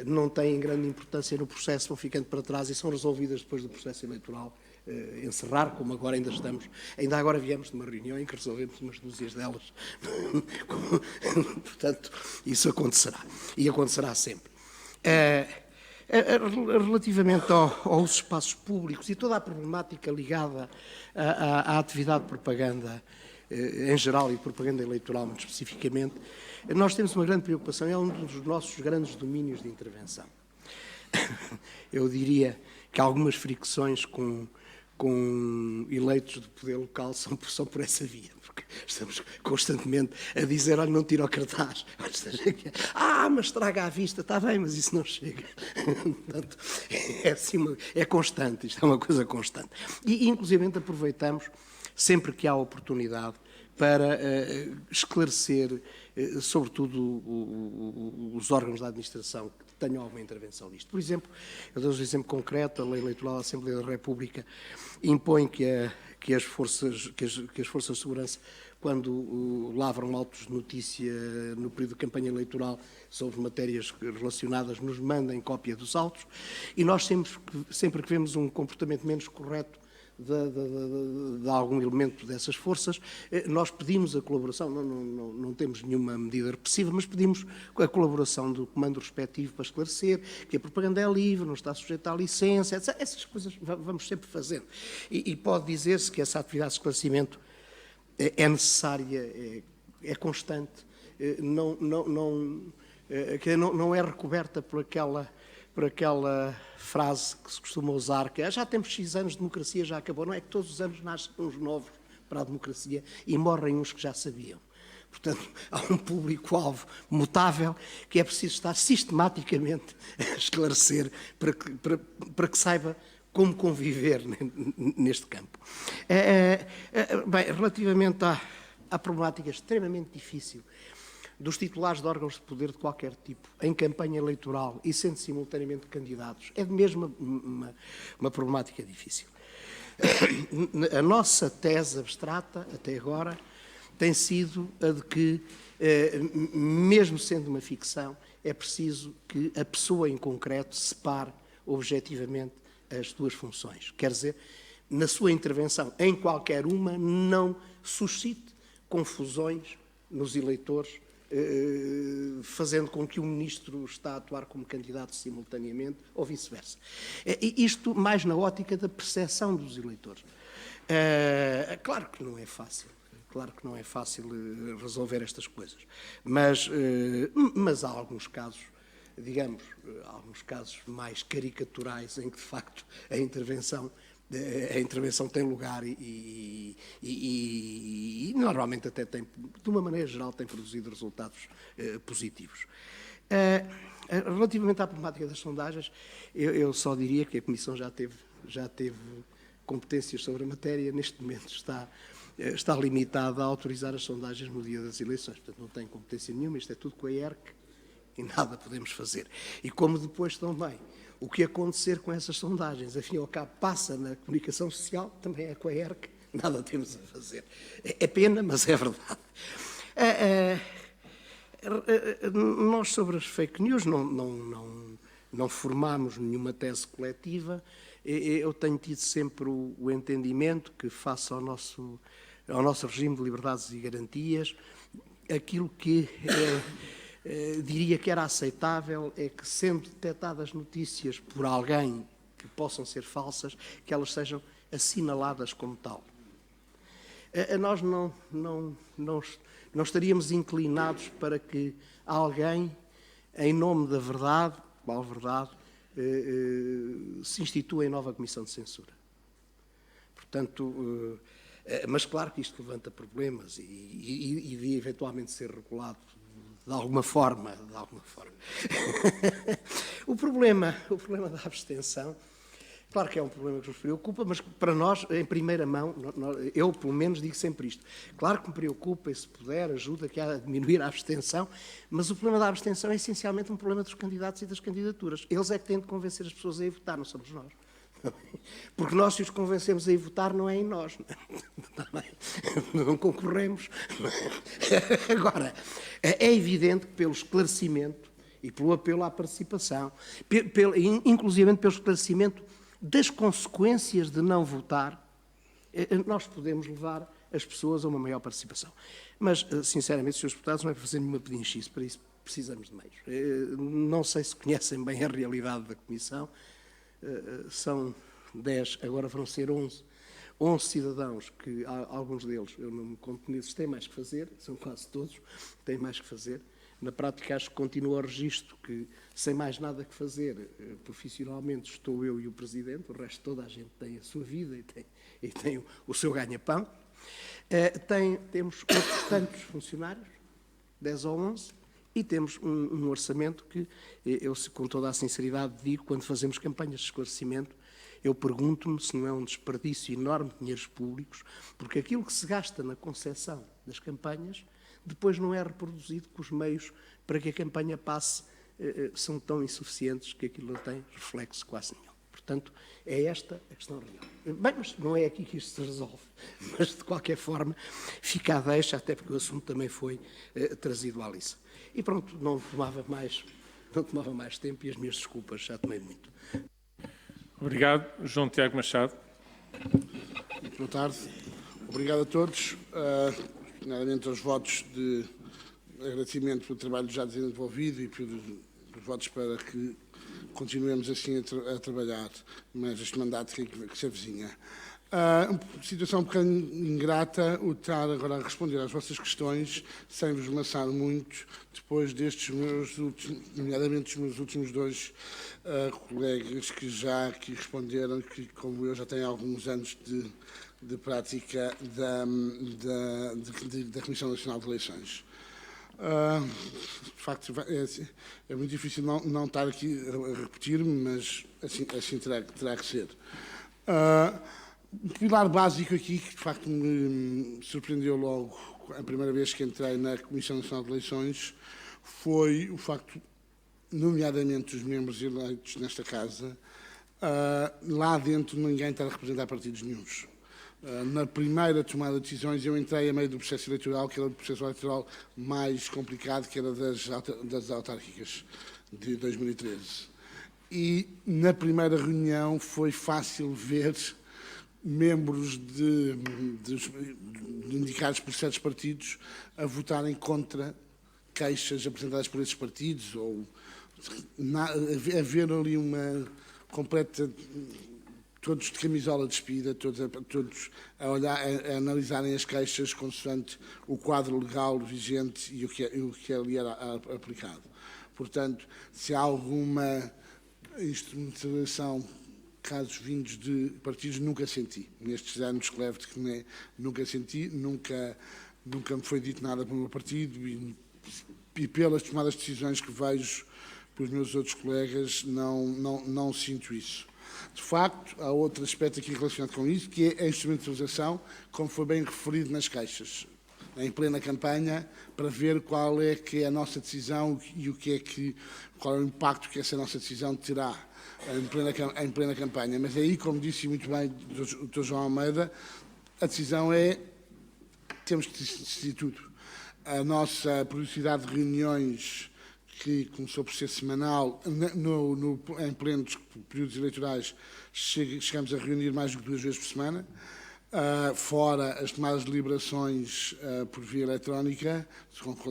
não têm grande importância no processo, vão ficando para trás e são resolvidas depois do processo eleitoral encerrar, como agora ainda estamos. Ainda agora viemos de uma reunião em que resolvemos umas dúzias delas. Portanto, isso acontecerá. E acontecerá sempre. Relativamente aos espaços públicos e toda a problemática ligada à atividade de propaganda em geral e propaganda eleitoral muito especificamente, nós temos uma grande preocupação, é um dos nossos grandes domínios de intervenção. Eu diria que algumas fricções com eleitos do poder local são por essa via, porque estamos constantemente a dizer, olha, não tira o cartaz, mas traga à vista, está bem, mas isso não chega. Portanto, é constante, isto é uma coisa constante. E, inclusive, aproveitamos, sempre que há oportunidade, para esclarecer, sobretudo, os órgãos da administração que tenham alguma intervenção nisto. Por exemplo, eu dou um exemplo concreto: a Lei Eleitoral da Assembleia da República impõe que as forças de segurança, quando lavram autos de notícia no período de campanha eleitoral sobre matérias relacionadas, nos mandem cópia dos autos, e nós sempre que vemos um comportamento menos correto de algum elemento dessas forças, nós pedimos a colaboração, não temos nenhuma medida repressiva, mas pedimos a colaboração do comando respectivo para esclarecer que a propaganda é livre, não está sujeita à licença, etc. Essas coisas vamos sempre fazendo. E pode dizer-se que essa atividade de esclarecimento é necessária, é constante, não é recoberta por aquela frase que se costuma usar, que já temos X anos de democracia, já acabou. Não é que todos os anos nascem uns novos para a democracia e morrem uns que já sabiam. Portanto, há um público-alvo mutável que é preciso estar sistematicamente a esclarecer para que saiba como conviver neste campo. Bem, relativamente à problemática extremamente difícil dos titulares de órgãos de poder de qualquer tipo, em campanha eleitoral e sendo simultaneamente candidatos, é mesmo uma problemática difícil. A nossa tese abstrata, até agora, tem sido a de que, mesmo sendo uma ficção, é preciso que a pessoa em concreto separe objetivamente as duas funções. Quer dizer, na sua intervenção, em qualquer uma, não suscite confusões nos eleitores, fazendo com que o ministro está a atuar como candidato simultaneamente, ou vice-versa. Isto mais na ótica da percepção dos eleitores. Claro que não é fácil. Claro que não é fácil resolver estas coisas. Mas há alguns casos, digamos, alguns casos mais caricaturais em que, de facto, a intervenção tem lugar e normalmente até tem, de uma maneira geral, tem produzido resultados positivos. Relativamente à problemática das sondagens, eu só diria que a Comissão já teve competências sobre a matéria, neste momento está limitada a autorizar as sondagens no dia das eleições, portanto não tem competência nenhuma, isto é tudo com a ERC e nada podemos fazer. E como depois também o que acontecer com essas sondagens, afim e ao cabo, passa na comunicação social, também é com a ERC, nada temos a fazer. É pena, mas é verdade. Nós, sobre as fake news, não formamos nenhuma tese coletiva. Eu tenho tido sempre o entendimento que, face ao nosso regime de liberdades e garantias, aquilo que diria que era aceitável é que, sendo detectadas notícias por alguém que possam ser falsas, que elas sejam assinaladas como tal. Nós não estaríamos inclinados para que alguém, em nome da verdade, qual verdade, se institua em nova comissão de censura. Portanto, mas claro que isto levanta problemas e devia eventualmente ser regulado de alguma forma. O problema da abstenção, claro que é um problema que nos preocupa, mas para nós, em primeira mão, eu pelo menos digo sempre isto. Claro que me preocupa e, se puder, ajuda a diminuir a abstenção, mas o problema da abstenção é essencialmente um problema dos candidatos e das candidaturas. Eles é que têm de convencer as pessoas a ir votar, não somos nós. Porque nós, se os convencemos a ir votar, não é em nós. Não concorremos. Agora, é evidente que pelo esclarecimento e pelo apelo à participação, inclusive pelo esclarecimento das consequências de não votar, nós podemos levar as pessoas a uma maior participação. Mas, sinceramente, Srs. Deputados, não é para fazer nenhuma pedinchice, para isso precisamos de meios. Não sei se conhecem bem a realidade da Comissão. São 10, agora vão ser 11 cidadãos, que alguns deles, eu não me conto neles, têm mais que fazer, são quase todos, têm mais que fazer. Na prática, acho que continua o registro que, sem mais nada que fazer, profissionalmente estou eu e o Presidente, o resto toda a gente tem a sua vida e tem o seu ganha-pão. Temos outros tantos funcionários, 10 ou 11, e temos um orçamento que, eu com toda a sinceridade digo, quando fazemos campanhas de esclarecimento, Eu pergunto-me se não é um desperdício enorme de dinheiros públicos, porque aquilo que se gasta na concepção das campanhas depois não é reproduzido, que os meios para que a campanha passe são tão insuficientes que aquilo não tem reflexo quase nenhum. Portanto, é esta a questão real. Bem, mas não é aqui que isto se resolve. Mas, de qualquer forma, fica a deixa, até porque o assunto também foi trazido à lição. E pronto, não tomava mais tempo e as minhas desculpas, já tomei muito. Obrigado. João Tiago Machado. Muito boa tarde. Obrigado a todos, nomeadamente aos votos de agradecimento pelo trabalho já desenvolvido e pelos votos para que continuemos assim a trabalhar, mas este mandato que se avizinha. Situação um bocadinho ingrata o estar agora a responder às vossas questões sem vos lançar muito, depois destes meus últimos, nomeadamente os meus últimos dois colegas que já aqui responderam, que como eu já tenho alguns anos de prática da Comissão Nacional de Eleições. De facto, é muito difícil não estar aqui a repetir-me, mas assim terá que ser. O pilar básico aqui, que de facto me surpreendeu logo a primeira vez que entrei na Comissão Nacional de Eleições, foi o facto, nomeadamente os membros eleitos nesta Casa, lá dentro ninguém está a representar partidos nenhuns. Na primeira tomada de decisões, eu entrei a meio do processo eleitoral, que era o processo eleitoral mais complicado, que era das autárquicas de 2013. E na primeira reunião foi fácil ver membros indicados por certos partidos a votarem contra queixas apresentadas por esses partidos, ou haver ali uma completa... todos de camisola despida, todos a olhar, a analisarem as queixas consoante o quadro legal vigente e o que ali era aplicado. Portanto, se há alguma instrumentalização, casos vindos de partidos, nunca senti. Nestes anos que levo de CNE, nunca senti, nunca me foi dito nada pelo meu partido e pelas tomadas de decisões que vejo pelos meus outros colegas, não sinto isso. De facto, há outro aspecto aqui relacionado com isso, que é a instrumentalização, como foi bem referido nas queixas, em plena campanha, para ver qual é que é a nossa decisão e qual é o impacto que essa nossa decisão terá em plena campanha. Mas aí, como disse muito bem o Dr. João Almeida, a decisão é, temos que decidir tudo. A nossa periodicidade de reuniões, que começou por ser semanal, em plenos períodos eleitorais, chegamos a reunir mais do que 2 vezes por semana, fora as tomadas de deliberações por via eletrónica,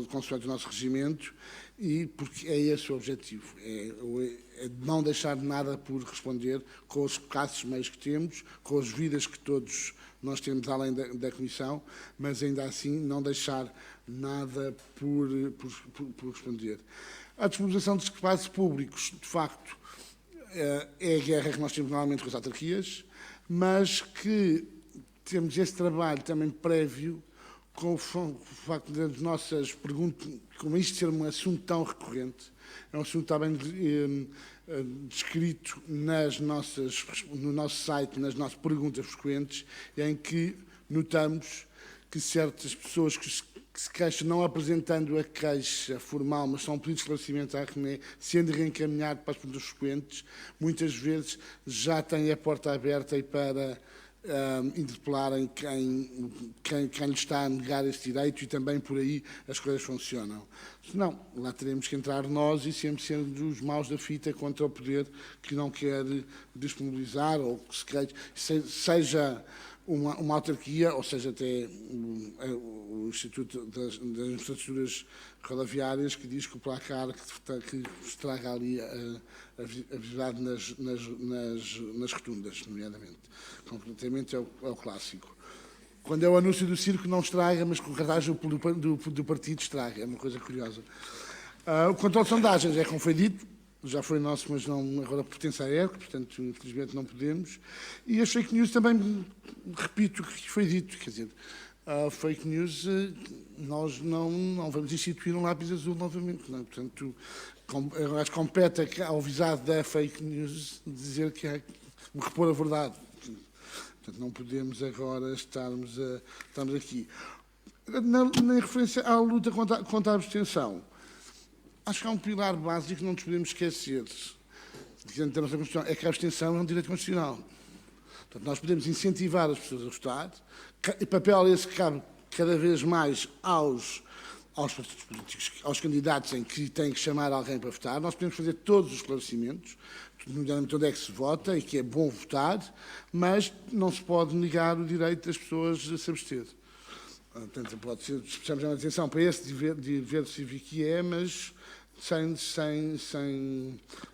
consoante o nosso regimento, e porque é esse o objetivo, é não deixar nada por responder com os escassos meios que temos, com as vidas que todos nós temos além da Comissão, mas ainda assim não deixar nada por responder. A disponibilização de espaços públicos, de facto, é a guerra que nós temos normalmente com as autarquias, mas que temos esse trabalho também prévio com o facto das nossas perguntas, como isto ser um assunto tão recorrente, é um assunto também descrito no nosso site, nas nossas perguntas frequentes, em que notamos que certas pessoas que se queixam, não apresentando a queixa formal, mas são pedidos de esclarecimento à CNE, sendo reencaminhado para as perguntas frequentes, muitas vezes já têm a porta aberta e para interpelarem quem lhe está a negar esse direito, e também por aí as coisas funcionam. Senão, lá teremos que entrar nós e sempre sendo os maus da fita contra o poder que não quer disponibilizar, ou que se queixa, seja uma autarquia, ou seja, até o Instituto das Infraestruturas Rodoviárias, que diz que o placar que estraga ali a visibilidade nas rotundas, nomeadamente. Concretamente é o clássico. Quando é o anúncio do circo não estraga, mas com o cartaz do partido estraga. É uma coisa curiosa. O controle de sondagens é como foi dito, já foi nosso, mas não agora pertence à ERC, portanto, infelizmente não podemos. E as fake news também, repito o que foi dito, quer dizer, fake news, nós não vamos instituir um lápis azul novamente, não é? Portanto, acho que compete ao visado da fake news dizer que repor a verdade. Portanto, não podemos agora estarmos aqui. Na referência à luta contra a abstenção, acho que há um pilar básico que não nos podemos esquecer, dentro da nossa Constituição, é que a abstenção é um direito constitucional. Portanto, nós podemos incentivar as pessoas a votar, e papel esse que cabe cada vez mais aos partidos políticos, aos candidatos em que têm que chamar alguém para votar. Nós podemos fazer todos os esclarecimentos, nomeadamente onde é que se vota e que é bom votar, mas não se pode negar o direito das pessoas a se abster. Portanto, pode ser, precisamos de uma atenção para esse dever cívico que é, mas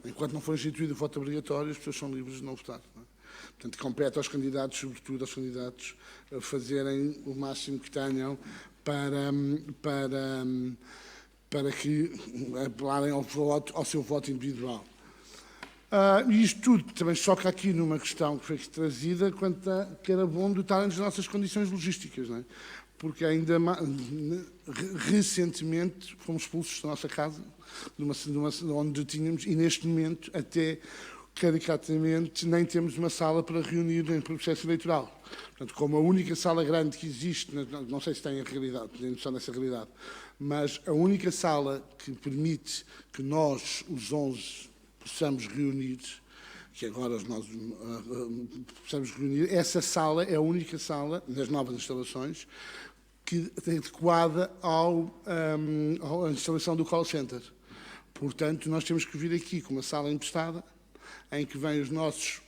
enquanto não for instituído o voto obrigatório, as pessoas são livres de não votar. Não é? Portanto, compete aos candidatos, sobretudo aos candidatos, a fazerem o máximo que tenham para que apelarem ao seu voto individual. E isto tudo também choca aqui numa questão que foi trazida, quanto a que era bom dotarem-nos das nossas condições logísticas, não é? Porque ainda recentemente fomos expulsos da nossa casa, onde tínhamos, e neste momento, até caricatamente, nem temos uma sala para reunir em processo eleitoral. Portanto, como a única sala grande que existe, não sei se tem a realidade, tem noção dessa realidade, mas a única sala que permite que nós, os 11, possamos reunir, que agora nós possamos reunir, essa sala é a única sala, nas novas instalações, que é adequada à instalação do call center. Portanto, nós temos que vir aqui com uma sala emprestada, em que vêm os nossos,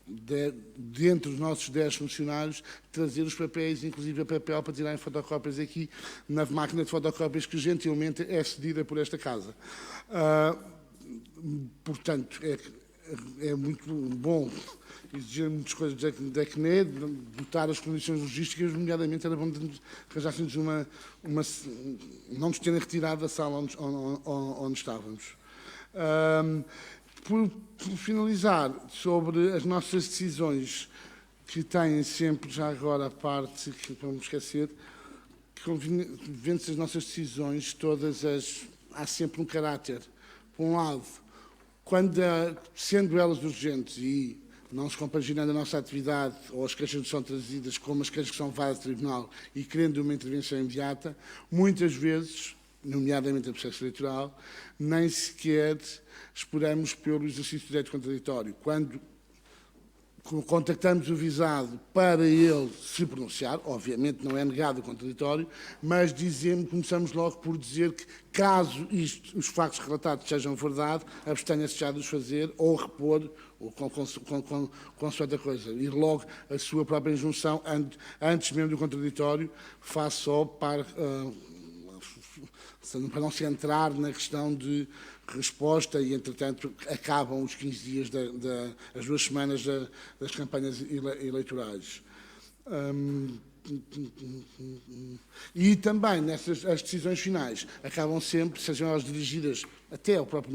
dentro dos nossos 10 funcionários, trazer os papéis, inclusive a papel, para tirarem fotocópias aqui na máquina de fotocópias que gentilmente é cedida por esta casa. Portanto, é muito bom exigir muitas coisas da CNE, botar as condições logísticas, nomeadamente era bom arranjar-nos não nos terem retirado da sala onde estávamos. Por finalizar, sobre as nossas decisões, que têm sempre, já agora, a parte, que não vamos esquecer, que vendo-se as nossas decisões, há sempre um caráter. Por um lado, sendo elas urgentes e não se compaginando a nossa atividade ou as queixas que são trazidas como as queixas que são levadas ao tribunal e querendo uma intervenção imediata, muitas vezes, nomeadamente a processo eleitoral, nem sequer esperamos pelo exercício do direito contraditório. Quando contactamos o visado para ele se pronunciar, obviamente não é negado o contraditório, mas começamos logo por dizer que, caso os factos relatados sejam verdade, abstenha-se já de os fazer ou repor, ou consoante a coisa. Ir logo a sua própria injunção, antes mesmo do contraditório, face só para não se entrar na questão de resposta e, entretanto, acabam os 15 dias, as 2 semanas das campanhas eleitorais. E também, as decisões finais acabam sempre, sejam elas dirigidas até ao próprio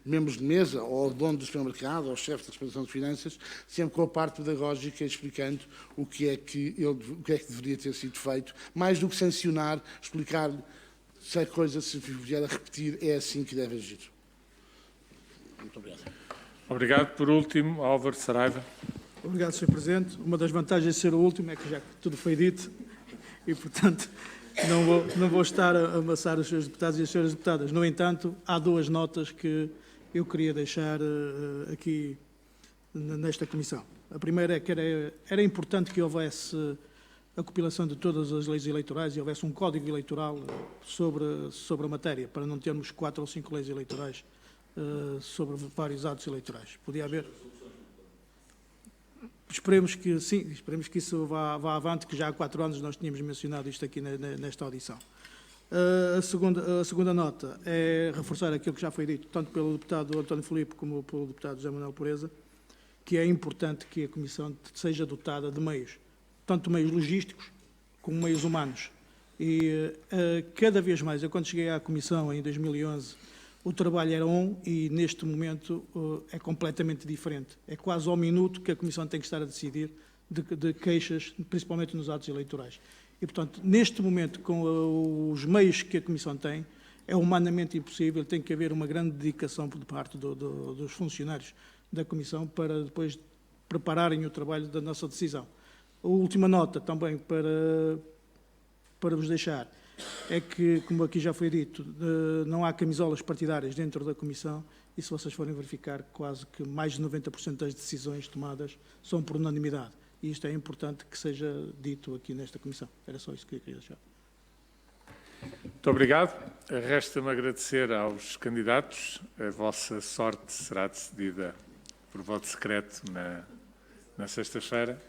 membros de mesa, ou ao dono do supermercado, ou ao chefe da Administração de Finanças, sempre com a parte pedagógica explicando o que é que deveria ter sido feito, mais do que sancionar, explicar se a coisa se vier a repetir, é assim que deve agir. Muito obrigado. Obrigado. Por último, Álvaro Saraiva. Obrigado, Sr. Presidente. Uma das vantagens de ser o último é que já tudo foi dito e, portanto, não vou estar a amassar os Srs. Deputados e as Sras. Deputadas. No entanto, há 2 notas que eu queria deixar aqui nesta comissão. A primeira é que era importante que houvesse a compilação de todas as leis eleitorais e houvesse um código eleitoral sobre a matéria, para não termos 4 ou 5 leis eleitorais sobre vários atos eleitorais. Podia haver... Esperemos que sim, esperemos que isso vá avante, que já há 4 anos nós tínhamos mencionado isto aqui nesta audição. A segunda nota é reforçar aquilo que já foi dito, tanto pelo deputado António Filipe como pelo deputado José Manuel Pureza, que é importante que a Comissão seja dotada de meios, tanto meios logísticos como meios humanos. E cada vez mais, eu quando cheguei à Comissão em 2011, o trabalho era e neste momento é completamente diferente. É quase ao minuto que a Comissão tem que estar a decidir de queixas, principalmente nos atos eleitorais. E, portanto, neste momento, com os meios que a Comissão tem, é humanamente impossível, tem que haver uma grande dedicação por parte dos funcionários da Comissão para depois prepararem o trabalho da nossa decisão. A última nota também para vos deixar é que, como aqui já foi dito, não há camisolas partidárias dentro da Comissão e, se vocês forem verificar, quase que mais de 90% das decisões tomadas são por unanimidade. E isto é importante que seja dito aqui nesta Comissão. Era só isso que eu queria deixar. Muito obrigado. Resta-me agradecer aos candidatos. A vossa sorte será decidida por voto secreto na sexta-feira.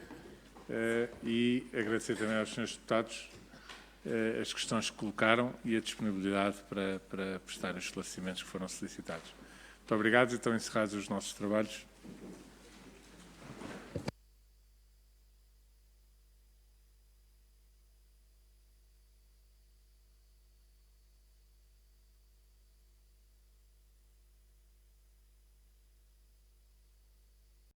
E agradecer também aos senhores deputados as questões que colocaram e a disponibilidade para prestar os esclarecimentos que foram solicitados. Muito obrigado e estão encerrados os nossos trabalhos.